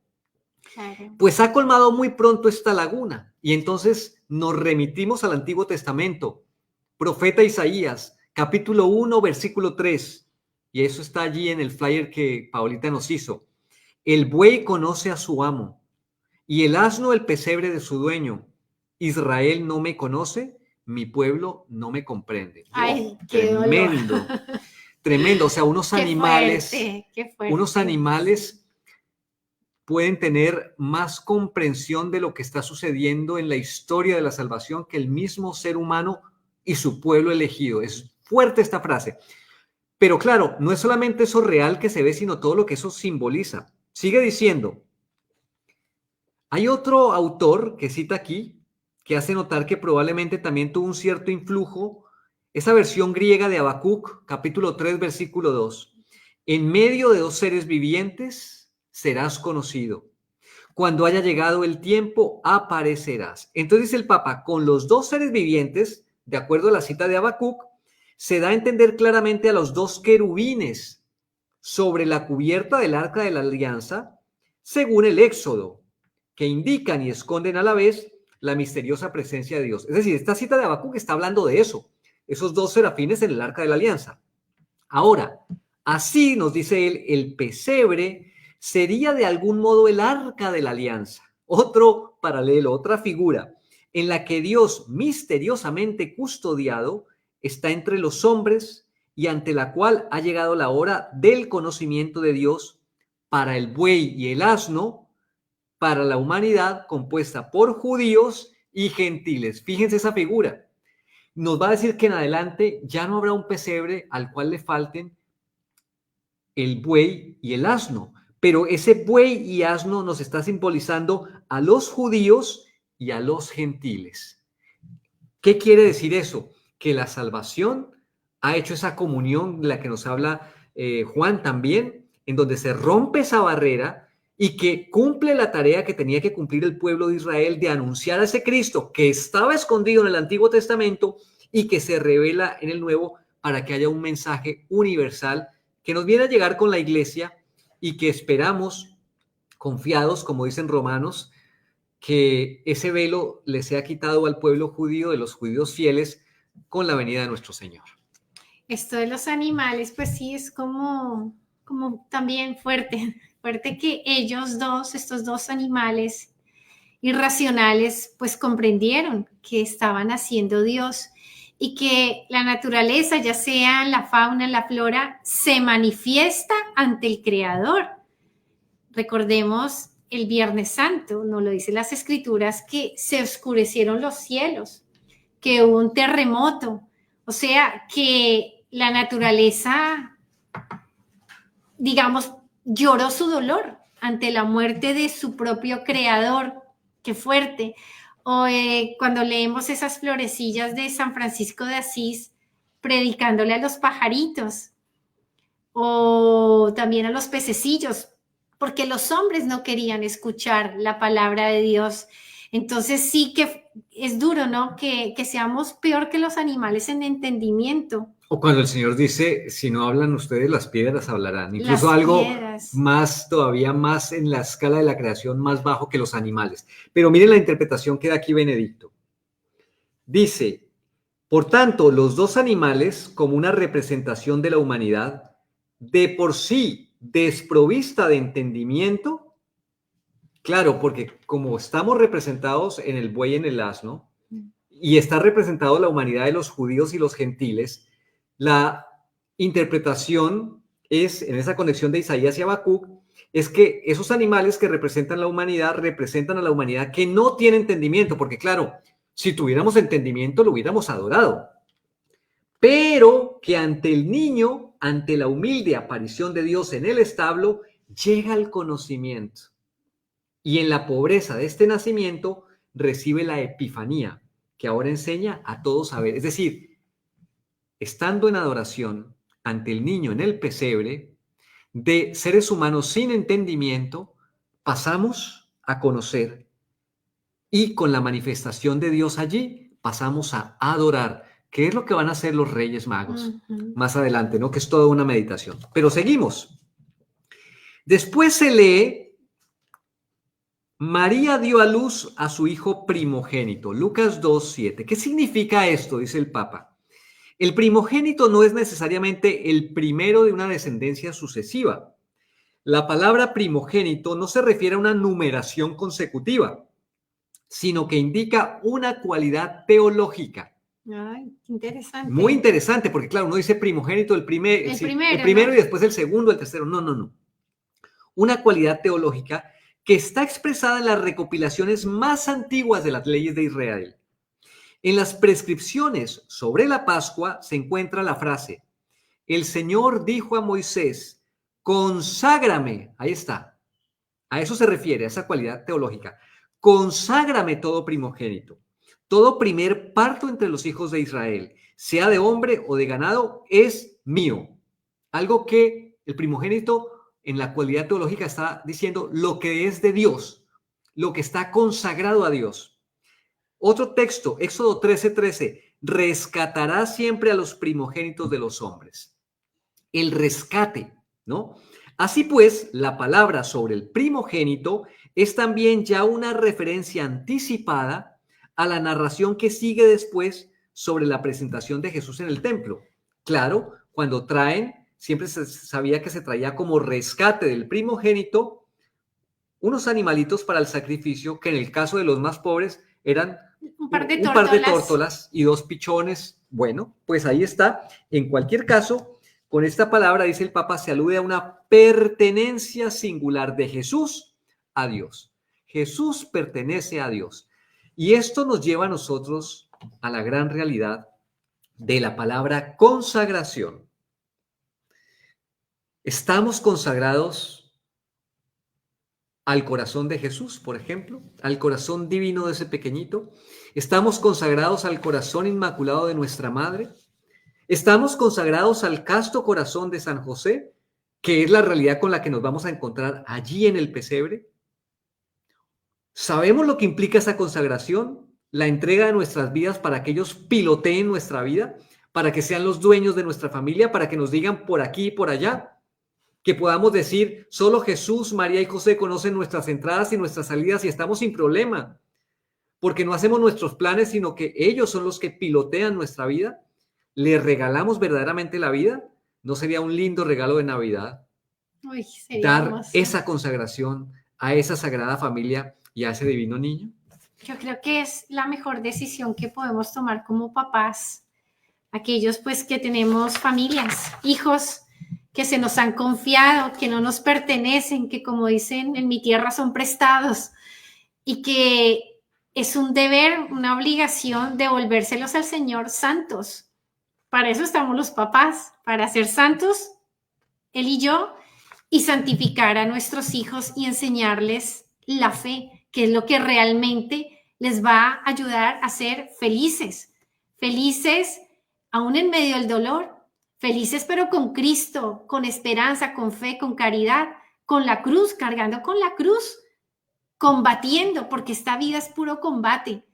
Claro. Pues ha colmado muy pronto esta laguna y entonces nos remitimos al Antiguo Testamento. Profeta Isaías, capítulo 1, versículo 3, y eso está allí en el flyer que Paulita nos hizo. El buey conoce a su amo y el asno el pesebre de su dueño. Israel no me conoce, mi pueblo no me comprende. Ay, qué tremendo, dolor. tremendo. O sea, unos Qué animales, fuerte, qué fuerte. unos animales pueden tener más comprensión de lo que está sucediendo en la historia de la salvación que el mismo ser humano y su pueblo elegido. Es fuerte esta frase. Pero claro, no es solamente eso real que se ve, sino todo lo que eso simboliza. Sigue diciendo, hay otro autor que cita aquí, que hace notar que probablemente también tuvo un cierto influjo, esa versión griega de Habacuc, capítulo 3, versículo 2. En medio de dos seres vivientes serás conocido. Cuando haya llegado el tiempo, aparecerás. Entonces dice el Papa, con los dos seres vivientes, de acuerdo a la cita de Habacuc, se da a entender claramente a los dos querubines sobre la cubierta del arca de la alianza, según el Éxodo, que indican y esconden a la vez la misteriosa presencia de Dios. Es decir, esta cita de Habacuc está hablando de eso, esos dos serafines en el arca de la alianza. Ahora, así nos dice él, el pesebre sería de algún modo el arca de la alianza, otro paralelo, otra figura en la que Dios misteriosamente custodiado está entre los hombres y ante la cual ha llegado la hora del conocimiento de Dios para el buey y el asno, para la humanidad compuesta por judíos y gentiles. Fíjense esa figura. Nos va a decir que en adelante ya no habrá un pesebre al cual le falten el buey y el asno, pero ese buey y asno nos está simbolizando a los judíos y a los gentiles. ¿Qué quiere decir eso? Que la salvación ha hecho esa comunión de la que nos habla Juan también, en donde se rompe esa barrera y que cumple la tarea que tenía que cumplir el pueblo de Israel de anunciar a ese Cristo que estaba escondido en el Antiguo Testamento y que se revela en el Nuevo para que haya un mensaje universal que nos viene a llegar con la iglesia y que esperamos, confiados, como dicen Romanos, que ese velo le sea quitado al pueblo judío, de los judíos fieles, con la venida de nuestro Señor. Esto de los animales, pues sí, es como también fuerte que ellos dos, estos dos animales irracionales, pues comprendieron que estaban haciendo Dios y que la naturaleza, ya sea la fauna, la flora, se manifiesta ante el Creador. Recordemos el Viernes Santo, nos lo dicen las Escrituras, que se oscurecieron los cielos, que hubo un terremoto, o sea, que la naturaleza, digamos, lloró su dolor ante la muerte de su propio creador. Qué fuerte. O cuando leemos esas florecillas de San Francisco de Asís predicándole a los pajaritos o también a los pececillos, porque los hombres no querían escuchar la palabra de Dios. Entonces sí que es duro, ¿no? Que seamos peor que los animales en entendimiento. O cuando el Señor dice, si no hablan ustedes, las piedras hablarán. Incluso Las algo piedras. más, todavía más en la escala de la creación, más bajo que los animales. Pero miren la interpretación que da aquí Benedicto. Dice, por tanto, los dos animales, como una representación de la humanidad, de por sí desprovista de entendimiento, claro, porque como estamos representados en el buey y en el asno, y está representado la humanidad de los judíos y los gentiles, la interpretación es, en esa conexión de Isaías y Habacuc, es que esos animales que representan la humanidad representan a la humanidad que no tiene entendimiento, porque claro, si tuviéramos entendimiento lo hubiéramos adorado, pero que ante el niño, ante la humilde aparición de Dios en el establo, llega el conocimiento. Y en la pobreza de este nacimiento recibe la epifanía, que ahora enseña a todos a ver. Es decir, estando en adoración ante el niño en el pesebre, de seres humanos sin entendimiento, pasamos a conocer y con la manifestación de Dios allí pasamos a adorar, que es lo que van a hacer los Reyes Magos más adelante, ¿no? Que es toda una meditación. Pero seguimos. Después se lee, María dio a luz a su hijo primogénito, Lucas 2:7. ¿Qué significa esto? Dice el Papa. El primogénito no es necesariamente el primero de una descendencia sucesiva. La palabra primogénito no se refiere a una numeración consecutiva, sino que indica una cualidad teológica. Ay, qué interesante. Muy interesante, porque claro, uno dice primogénito, el primero, ¿no? Y después el segundo, el tercero. No, no, no. Una cualidad teológica que está expresada en las recopilaciones más antiguas de las leyes de Israel. En las prescripciones sobre la Pascua se encuentra la frase, el Señor dijo a Moisés, conságrame, ahí está, a eso se refiere, a esa cualidad teológica, conságrame todo primogénito, todo primer parto entre los hijos de Israel, sea de hombre o de ganado, es mío. Algo que el primogénito en la cualidad teológica está diciendo lo que es de Dios, lo que está consagrado a Dios. Otro texto, Éxodo 13:13, rescatará siempre a los primogénitos de los hombres. El rescate, ¿no? Así pues, la palabra sobre el primogénito es también ya una referencia anticipada a la narración que sigue después sobre la presentación de Jesús en el templo. Claro, cuando traen, siempre se sabía que se traía como rescate del primogénito unos animalitos para el sacrificio que en el caso de los más pobres eran un par de tórtolas y 2 pichones. Bueno, pues ahí está. En cualquier caso, con esta palabra, dice el Papa, se alude a una pertenencia singular de Jesús a Dios. Jesús pertenece a Dios. Y esto nos lleva a nosotros a la gran realidad de la palabra consagración. ¿Estamos consagrados al corazón de Jesús, por ejemplo, al corazón divino de ese pequeñito? ¿Estamos consagrados al corazón inmaculado de nuestra madre? ¿Estamos consagrados al casto corazón de San José, que es la realidad con la que nos vamos a encontrar allí en el pesebre? ¿Sabemos lo que implica esa consagración? La entrega de nuestras vidas para que ellos piloteen nuestra vida, para que sean los dueños de nuestra familia, para que nos digan por aquí y por allá. Que podamos decir, solo Jesús, María y José conocen nuestras entradas y nuestras salidas y estamos sin problema, porque no hacemos nuestros planes, sino que ellos son los que pilotean nuestra vida. ¿Les regalamos verdaderamente la vida? ¿No sería un lindo regalo de Navidad? Uy, sería dar hermoso. Esa consagración a esa sagrada familia y a ese divino niño. Yo creo que es la mejor decisión que podemos tomar como papás, aquellos pues que tenemos familias, hijos que se nos han confiado, que no nos pertenecen, que como dicen en mi tierra son prestados y que es un deber, una obligación devolvérselos al Señor santos. Para eso estamos los papás, para ser santos, Él y yo, y santificar a nuestros hijos y enseñarles la fe, que es lo que realmente les va a ayudar a ser felices, felices aún en medio del dolor, felices pero con Cristo, con esperanza, con fe, con caridad, con la cruz, cargando con la cruz, combatiendo, porque esta vida es puro combate,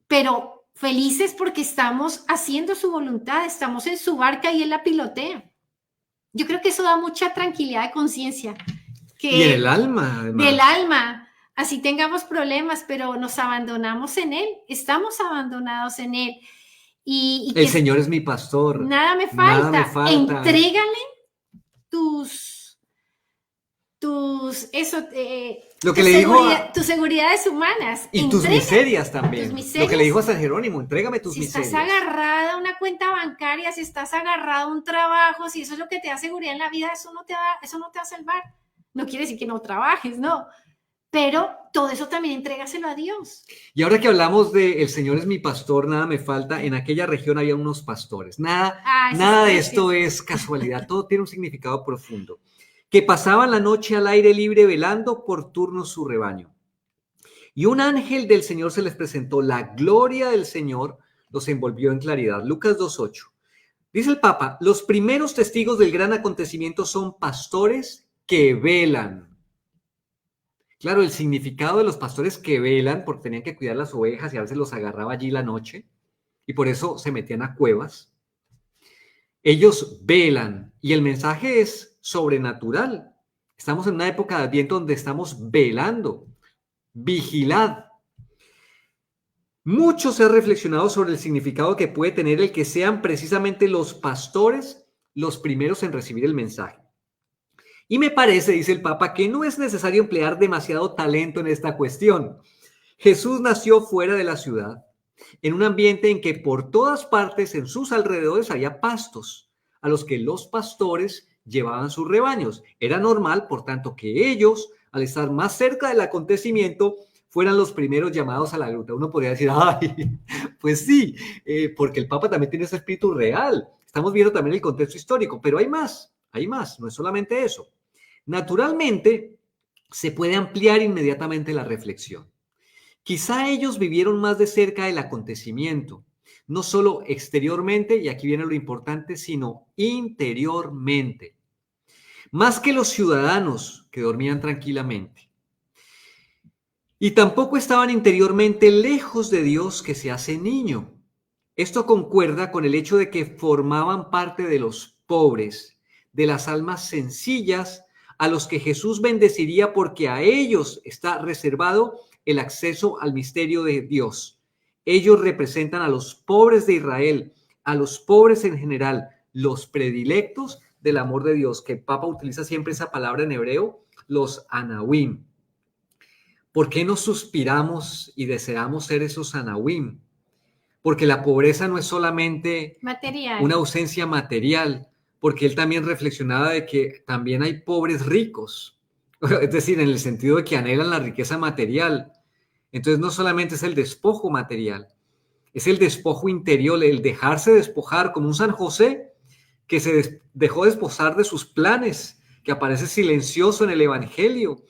pero felices porque estamos haciendo su voluntad, estamos en su barca y él la pilotea. Yo creo que eso da mucha tranquilidad de conciencia. Y en el alma, además. Del alma, así tengamos problemas, pero nos abandonamos en él, estamos abandonados en él. Y el Señor es mi pastor. Nada me falta. Nada me falta. Entrégale lo que le dijo tus seguridades humanas. Y tus miserias también. Tus miserias. Lo que le dijo a San Jerónimo, entrégame tus miserias. Si estás agarrada a una cuenta bancaria, si estás agarrada a un trabajo, si eso es lo que te da seguridad en la vida, eso no te va a salvar. No quiere decir que no trabajes, no. Pero todo eso también entrégaselo a Dios. Y ahora que hablamos de el Señor es mi pastor, nada me falta, en aquella región había unos pastores. Nada de esto es casualidad, todo tiene un significado profundo. Que pasaban la noche al aire libre velando por turnos su rebaño. Y un ángel del Señor se les presentó, la gloria del Señor los envolvió en claridad. Lucas 2:8. Dice el Papa, los primeros testigos del gran acontecimiento son pastores que velan. Claro, el significado de los pastores que velan, porque tenían que cuidar las ovejas y a veces los agarraba allí la noche, y por eso se metían a cuevas. Ellos velan, y el mensaje es sobrenatural. Estamos en una época de Adviento donde estamos velando. Vigilad. Mucho se ha reflexionado sobre el significado que puede tener el que sean precisamente los pastores los primeros en recibir el mensaje. Y me parece, dice el Papa, que no es necesario emplear demasiado talento en esta cuestión. Jesús nació fuera de la ciudad, en un ambiente en que por todas partes en sus alrededores había pastos, a los que los pastores llevaban sus rebaños. Era normal, por tanto, que ellos, al estar más cerca del acontecimiento, fueran los primeros llamados a la gruta. Uno podría decir, ay, pues sí, porque el Papa también tiene ese espíritu real. Estamos viendo también el contexto histórico, pero hay más, no es solamente eso. Naturalmente, se puede ampliar inmediatamente la reflexión. Quizá ellos vivieron más de cerca el acontecimiento, no solo exteriormente, y aquí viene lo importante, sino interiormente. Más que los ciudadanos que dormían tranquilamente. Y tampoco estaban interiormente lejos de Dios que se hace niño. Esto concuerda con el hecho de que formaban parte de los pobres, de las almas sencillas, a los que Jesús bendeciría porque a ellos está reservado el acceso al misterio de Dios. Ellos representan a los pobres de Israel, a los pobres en general, los predilectos del amor de Dios, que el Papa utiliza siempre esa palabra en hebreo, los anahuim. ¿Por qué no suspiramos y deseamos ser esos anahuim? Porque la pobreza no es solamente una ausencia material, porque él también reflexionaba de que también hay pobres ricos, es decir, en el sentido de que anhelan la riqueza material. Entonces no solamente es el despojo material, es el despojo interior, el dejarse despojar, como un San José que se dejó desposar de sus planes, que aparece silencioso en el Evangelio,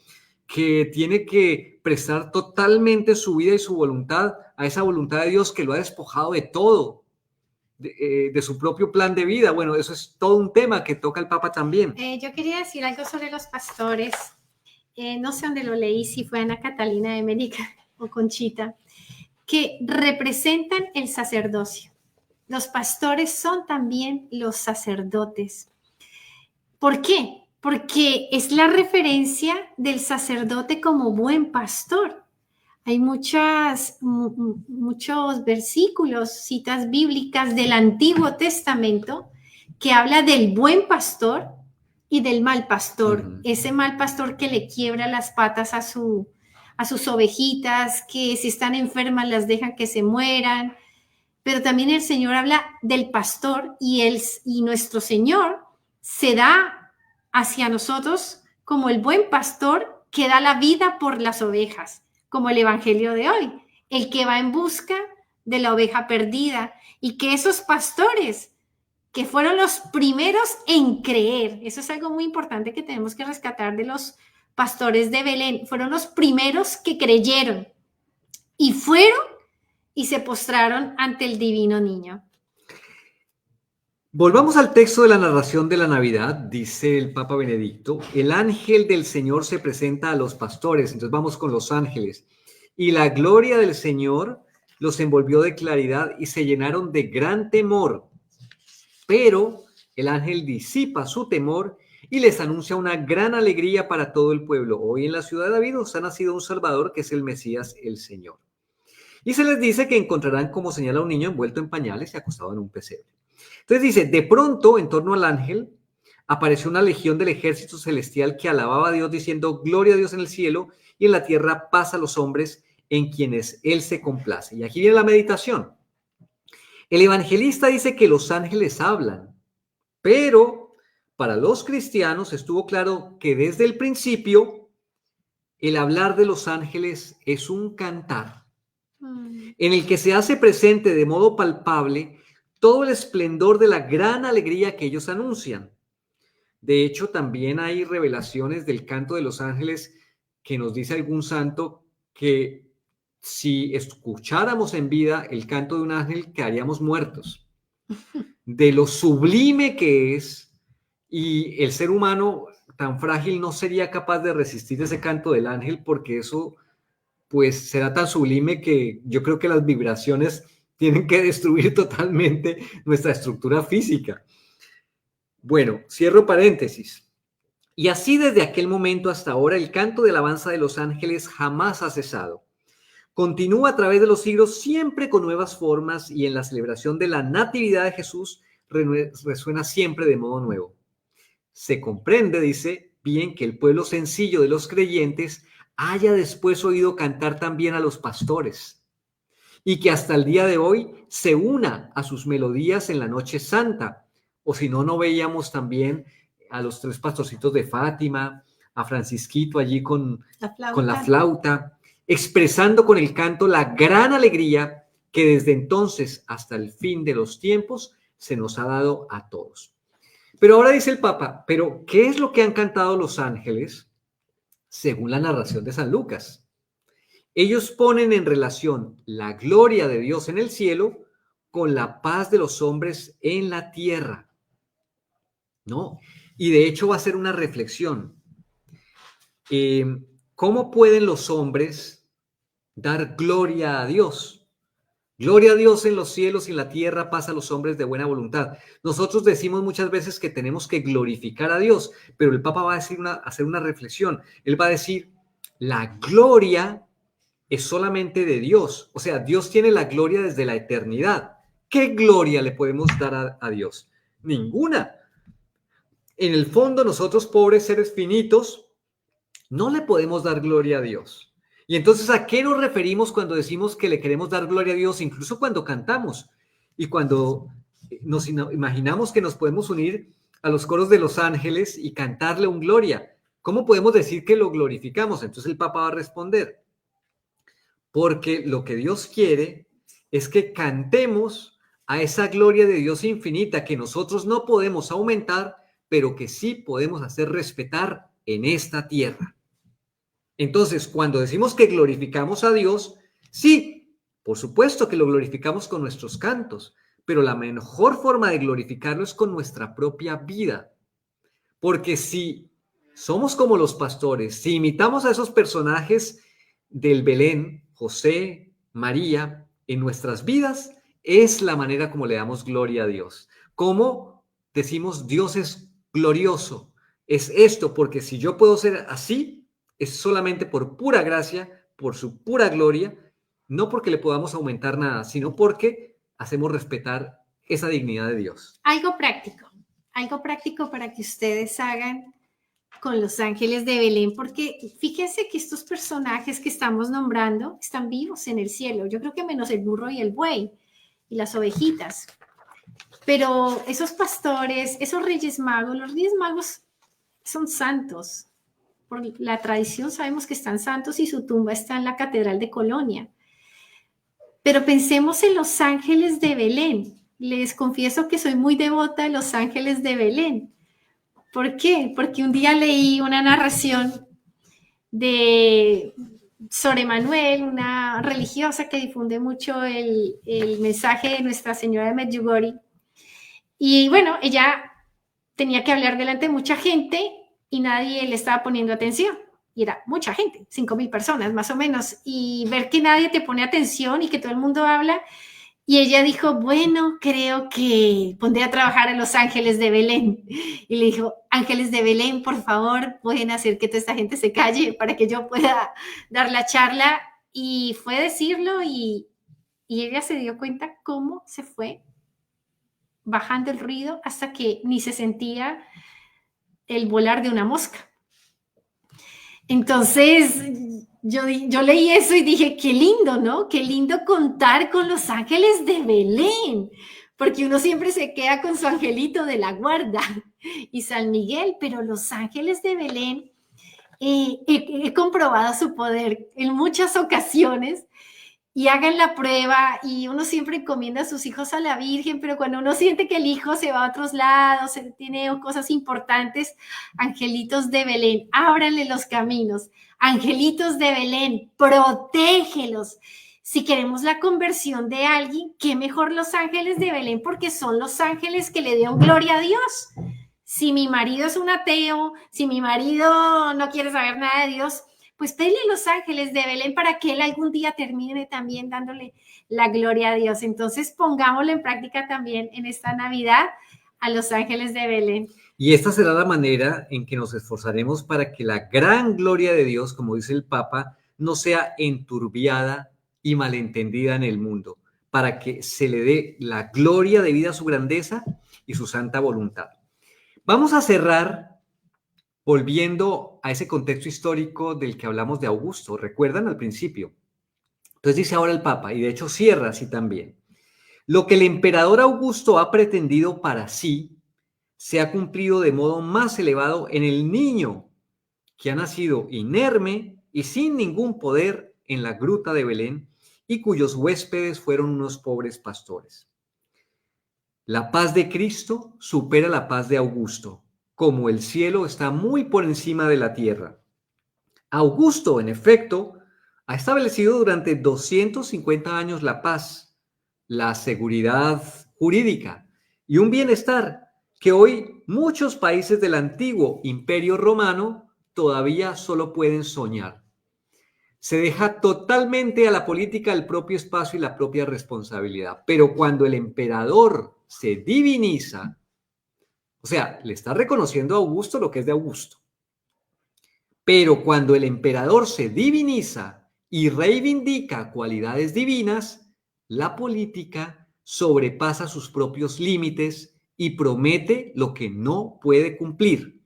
que tiene que prestar totalmente su vida y su voluntad a esa voluntad de Dios que lo ha despojado de todo, de su propio plan de vida. Bueno, eso es todo un tema que toca el Papa también. Yo quería decir algo sobre los pastores. No sé dónde lo leí, si fue Ana Catalina de América o Conchita, que representan el sacerdocio. Los pastores son también los sacerdotes. ¿Por qué? Porque es la referencia del sacerdote como buen pastor. Hay muchos versículos, citas bíblicas del Antiguo Testamento que habla del buen pastor y del mal pastor. Ese mal pastor que le quiebra las patas a sus ovejitas, que si están enfermas las dejan que se mueran. Pero también el Señor habla del pastor y nuestro Señor se da hacia nosotros como el buen pastor que da la vida por las ovejas, como el Evangelio de hoy, el que va en busca de la oveja perdida, y que esos pastores que fueron los primeros en creer, eso es algo muy importante que tenemos que rescatar de los pastores de Belén, fueron los primeros que creyeron y fueron y se postraron ante el divino niño. Volvamos al texto de la narración de la Navidad, dice el Papa Benedicto, el ángel del Señor se presenta a los pastores, entonces vamos con los ángeles, y la gloria del Señor los envolvió de claridad y se llenaron de gran temor, pero el ángel disipa su temor y les anuncia una gran alegría para todo el pueblo. Hoy en la ciudad de David os ha nacido un Salvador que es el Mesías, el Señor. Y se les dice que encontrarán como señal a un niño envuelto en pañales y acostado en un pesebre. Entonces dice, de pronto, en torno al ángel, apareció una legión del ejército celestial que alababa a Dios diciendo, gloria a Dios en el cielo y en la tierra paz a los hombres en quienes Él se complace. Y aquí viene la meditación. El evangelista dice que los ángeles hablan, pero para los cristianos estuvo claro que desde el principio el hablar de los ángeles es un cantar en el que se hace presente de modo palpable todo el esplendor de la gran alegría que ellos anuncian. De hecho, también hay revelaciones del canto de los ángeles que nos dice algún santo que si escucháramos en vida el canto de un ángel quedaríamos muertos. De lo sublime que es, y el ser humano tan frágil no sería capaz de resistir ese canto del ángel porque eso pues será tan sublime que yo creo que las vibraciones tienen que destruir totalmente nuestra estructura física. Bueno, cierro paréntesis. Y así desde aquel momento hasta ahora el canto de alabanza de los ángeles jamás ha cesado. Continúa a través de los siglos siempre con nuevas formas y en la celebración de la Natividad de Jesús resuena siempre de modo nuevo. Se comprende, dice, bien que el pueblo sencillo de los creyentes haya después oído cantar también a los pastores y que hasta el día de hoy se una a sus melodías en la noche santa. O si no, no veíamos también a los tres pastorcitos de Fátima, a Francisquito allí con la flauta, expresando con el canto la gran alegría que desde entonces hasta el fin de los tiempos se nos ha dado a todos. Pero ahora dice el Papa, ¿pero qué es lo que han cantado los ángeles según la narración de San Lucas? Ellos ponen en relación la gloria de Dios en el cielo con la paz de los hombres en la tierra, ¿no? Y de hecho va a ser una reflexión. ¿Cómo pueden los hombres dar gloria a Dios? Gloria a Dios en los cielos y en la tierra, paz a los hombres de buena voluntad. Nosotros decimos muchas veces que tenemos que glorificar a Dios, pero el Papa va a hacer una reflexión. Él va a decir, la gloria es solamente de Dios. O sea, Dios tiene la gloria desde la eternidad. ¿Qué gloria le podemos dar a Dios? Ninguna. En el fondo, nosotros, pobres seres finitos, no le podemos dar gloria a Dios. Y entonces, ¿a qué nos referimos cuando decimos que le queremos dar gloria a Dios? Incluso cuando cantamos y cuando nos imaginamos que nos podemos unir a los coros de los ángeles y cantarle un gloria. ¿Cómo podemos decir que lo glorificamos? Entonces el Papa va a responder, porque lo que Dios quiere es que cantemos a esa gloria de Dios infinita que nosotros no podemos aumentar, pero que sí podemos hacer respetar en esta tierra. Entonces, cuando decimos que glorificamos a Dios, sí, por supuesto que lo glorificamos con nuestros cantos, pero la mejor forma de glorificarlo es con nuestra propia vida. Porque si somos como los pastores, si imitamos a esos personajes del Belén, José, María, en nuestras vidas, es la manera como le damos gloria a Dios. Como decimos, Dios es glorioso. Es esto, porque si yo puedo ser así, es solamente por pura gracia, por su pura gloria, no porque le podamos aumentar nada, sino porque hacemos respetar esa dignidad de Dios. Algo práctico para que ustedes hagan con los ángeles de Belén, porque fíjense que estos personajes que estamos nombrando están vivos en el cielo. Yo creo que menos el burro y el buey y las ovejitas. Pero esos pastores, esos reyes magos, los reyes magos son santos. Por la tradición sabemos que están santos y su tumba está en la Catedral de Colonia. Pero pensemos en los ángeles de Belén. Les confieso que soy muy devota de los ángeles de Belén. ¿Por qué? Porque un día leí una narración de Sor Emanuel, una religiosa que difunde mucho el mensaje de Nuestra Señora de Medjugorje, Y bueno, ella tenía que hablar delante de mucha gente y nadie le estaba poniendo atención. Y era mucha gente, 5.000 personas más o menos. Y ver que nadie te pone atención y que todo el mundo habla. Y ella dijo, bueno, creo que pondré a trabajar a los ángeles de Belén. Y le dijo, ángeles de Belén, por favor, pueden hacer que toda esta gente se calle para que yo pueda dar la charla. Y fue decirlo y ella se dio cuenta cómo se fue bajando el ruido hasta que ni se sentía el volar de una mosca. Entonces, yo leí eso y dije, qué lindo, ¿no? Qué lindo contar con los ángeles de Belén, porque uno siempre se queda con su angelito de la guarda y San Miguel, pero los ángeles de Belén, he comprobado su poder en muchas ocasiones y hagan la prueba y uno siempre encomienda a sus hijos a la Virgen, pero cuando uno siente que el hijo se va a otros lados, tiene cosas importantes, angelitos de Belén, ábranle los caminos, angelitos de Belén, protégelos. Si queremos la conversión de alguien, qué mejor los ángeles de Belén, porque son los ángeles que le dieron gloria a Dios. Si mi marido es un ateo, si mi marido no quiere saber nada de Dios, pues pedile a los ángeles de Belén para que él algún día termine también dándole la gloria a Dios. Entonces pongámoslo en práctica también en esta Navidad a los ángeles de Belén. Y esta será la manera en que nos esforzaremos para que la gran gloria de Dios, como dice el Papa, no sea enturbiada y malentendida en el mundo, para que se le dé la gloria debida a su grandeza y su santa voluntad. Vamos a cerrar volviendo a ese contexto histórico del que hablamos de Augusto. ¿Recuerdan al principio? Entonces dice ahora el Papa, y de hecho cierra así también. Lo que el emperador Augusto ha pretendido para sí se ha cumplido de modo más elevado en el niño que ha nacido inerme y sin ningún poder en la gruta de Belén y cuyos huéspedes fueron unos pobres pastores. La paz de Cristo supera la paz de Augusto, como el cielo está muy por encima de la tierra. Augusto, en efecto, ha establecido durante 250 años la paz, la seguridad jurídica y un bienestar que hoy muchos países del antiguo Imperio Romano todavía solo pueden soñar. Se deja totalmente a la política el propio espacio y la propia responsabilidad. Pero cuando el emperador se diviniza, o sea, le está reconociendo a Augusto lo que es de Augusto. Pero cuando el emperador se diviniza y reivindica cualidades divinas, la política sobrepasa sus propios límites y promete lo que no puede cumplir.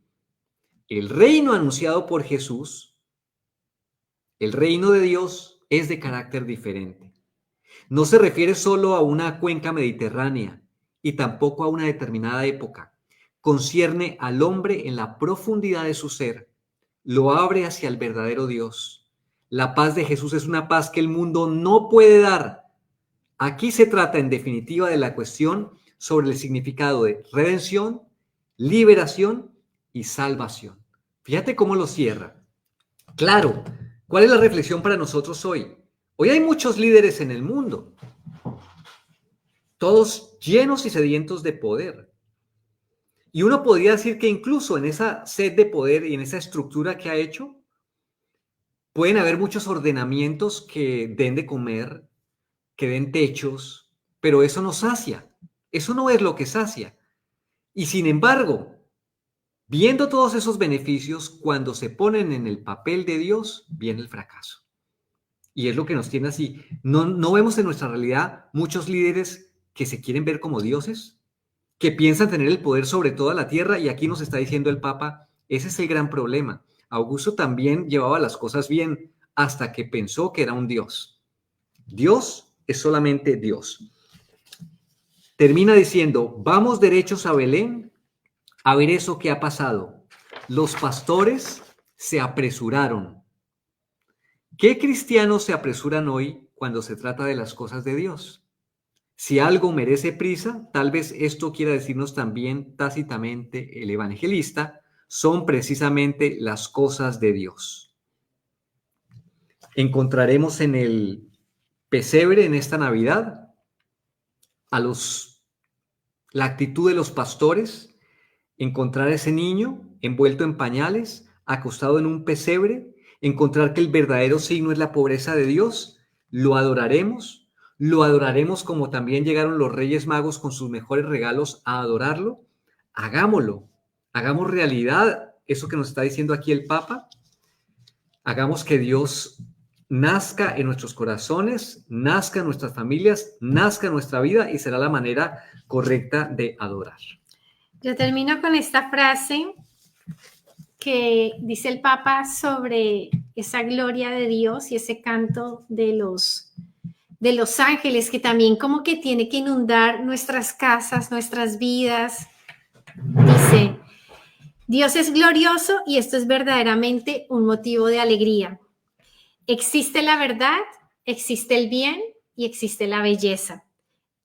El reino anunciado por Jesús, el reino de Dios, es de carácter diferente. No se refiere solo a una cuenca mediterránea y tampoco a una determinada época. Concierne al hombre en la profundidad de su ser, lo abre hacia el verdadero Dios. La paz de Jesús es una paz que el mundo no puede dar. Aquí se trata en definitiva de la cuestión sobre el significado de redención, liberación y salvación. Fíjate cómo lo cierra. Claro, ¿cuál es la reflexión para nosotros hoy? Hoy hay muchos líderes en el mundo, todos llenos y sedientos de poder. Y uno podría decir que incluso en esa sed de poder y en esa estructura que ha hecho, pueden haber muchos ordenamientos que den de comer, que den techos, pero eso no sacia. Eso no es lo que sacia. Y sin embargo, viendo todos esos beneficios, cuando se ponen en el papel de Dios, viene el fracaso. Y es lo que nos tiene así. No vemos en nuestra realidad muchos líderes que se quieren ver como dioses, que piensan tener el poder sobre toda la tierra, y aquí nos está diciendo el Papa, ese es el gran problema. Augusto también llevaba las cosas bien hasta que pensó que era un dios. Dios es solamente Dios. Termina diciendo, vamos derechos a Belén a ver eso que ha pasado. Los pastores se apresuraron. ¿Qué cristianos se apresuran hoy cuando se trata de las cosas de Dios? Si algo merece prisa, tal vez esto quiera decirnos también tácitamente el evangelista, son precisamente las cosas de Dios. Encontraremos en el pesebre en esta Navidad a los la actitud de los pastores, encontrar a ese niño envuelto en pañales, acostado en un pesebre, encontrar que el verdadero signo es la pobreza de Dios, lo adoraremos como también llegaron los Reyes Magos con sus mejores regalos a adorarlo. Hagámoslo, hagamos realidad eso que nos está diciendo aquí el Papa. Hagamos que Dios nazca en nuestros corazones, nazca en nuestras familias, nazca en nuestra vida y será la manera correcta de adorar. Yo termino con esta frase que dice el Papa sobre esa gloria de Dios y ese canto de los ángeles que también como que tiene que inundar nuestras casas, nuestras vidas. Dice, Dios es glorioso y esto es verdaderamente un motivo de alegría. Existe la verdad, existe el bien y existe la belleza.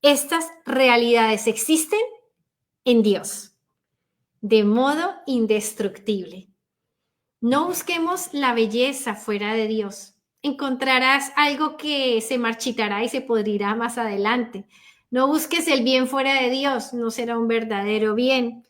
Estas realidades existen en Dios, de modo indestructible. No busquemos la belleza fuera de Dios. Encontrarás algo que se marchitará y se podrirá más adelante. No busques el bien fuera de Dios, no será un verdadero bien.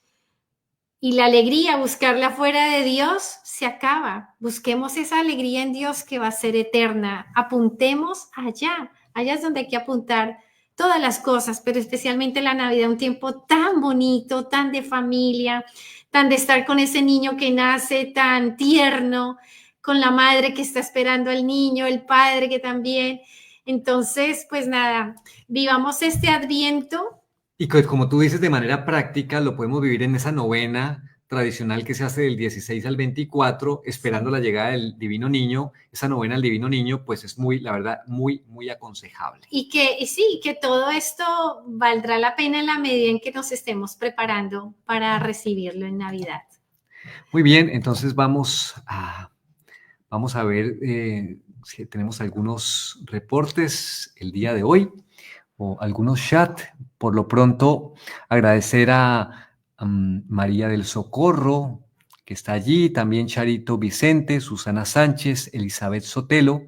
Y la alegría, buscarla fuera de Dios, se acaba. Busquemos esa alegría en Dios que va a ser eterna. Apuntemos allá. Allá es donde hay que apuntar todas las cosas, pero especialmente la Navidad, un tiempo tan bonito, tan de familia, tan de estar con ese niño que nace, tan tierno, con la madre que está esperando al niño, el padre que también. Entonces, pues nada, vivamos este Adviento. Y como tú dices, de manera práctica lo podemos vivir en esa novena tradicional que se hace del 16 al 24, esperando la llegada del Divino Niño. Esa novena al Divino Niño, pues es muy, la verdad, muy, muy aconsejable. Y que todo esto valdrá la pena en la medida en que nos estemos preparando para recibirlo en Navidad. Muy bien, entonces vamos a ver si tenemos algunos reportes el día de hoy o algunos chats. Por lo pronto, agradecer a María del Socorro, que está allí, también Charito Vicente, Susana Sánchez, Elizabeth Sotelo,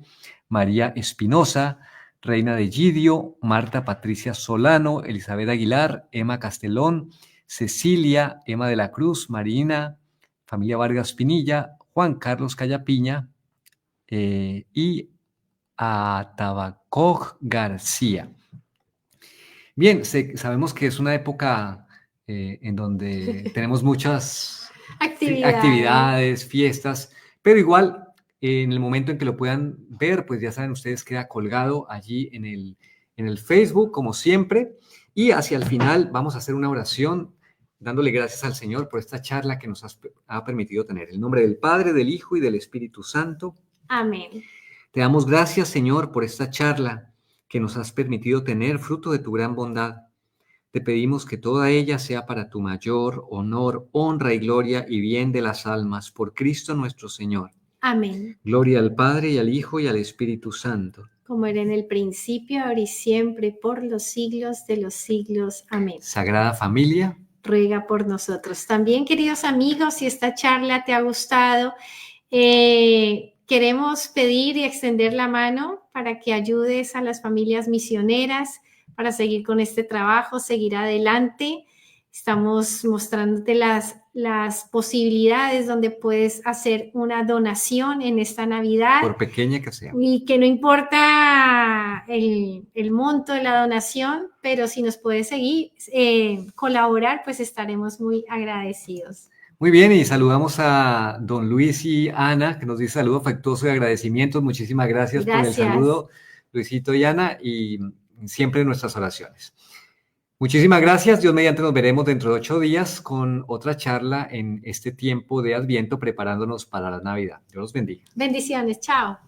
María Espinosa, Reina de Gidio, Marta Patricia Solano, Elizabeth Aguilar, Emma Castelón, Cecilia, Emma de la Cruz, Marina, familia Vargas Pinilla, Juan Carlos Callapiña y a Tabacoj García. Bien, sabemos que es una época en donde tenemos muchas actividades, fiestas, pero igual en el momento en que lo puedan ver, pues ya saben ustedes, queda colgado allí en el Facebook, como siempre, y hacia el final vamos a hacer una oración dándole gracias al Señor por esta charla que nos ha permitido tener. En el nombre del Padre, del Hijo y del Espíritu Santo. Amén. Te damos gracias, Señor, por esta charla que nos has permitido tener, fruto de tu gran bondad. Te pedimos que toda ella sea para tu mayor honor, honra y gloria y bien de las almas, por Cristo nuestro Señor. Amén. Gloria al Padre y al Hijo y al Espíritu Santo. Como era en el principio, ahora y siempre, por los siglos de los siglos. Amén. Sagrada Familia, ruega por nosotros. También, queridos amigos, si esta charla te ha gustado, queremos pedir y extender la mano para que ayudes a las familias misioneras para seguir con este trabajo, seguir adelante. Estamos mostrándote las posibilidades donde puedes hacer una donación en esta Navidad. Por pequeña que sea. Y que no importa el monto de la donación, pero si nos puedes seguir, colaborar, pues estaremos muy agradecidos. Muy bien, y saludamos a don Luis y Ana, que nos dice saludo afectuoso y agradecimientos. Muchísimas gracias por el saludo, Luisito y Ana, y siempre en nuestras oraciones. Muchísimas gracias. Dios mediante nos veremos dentro de 8 días con otra charla en este tiempo de Adviento preparándonos para la Navidad. Dios los bendiga. Bendiciones. Chao.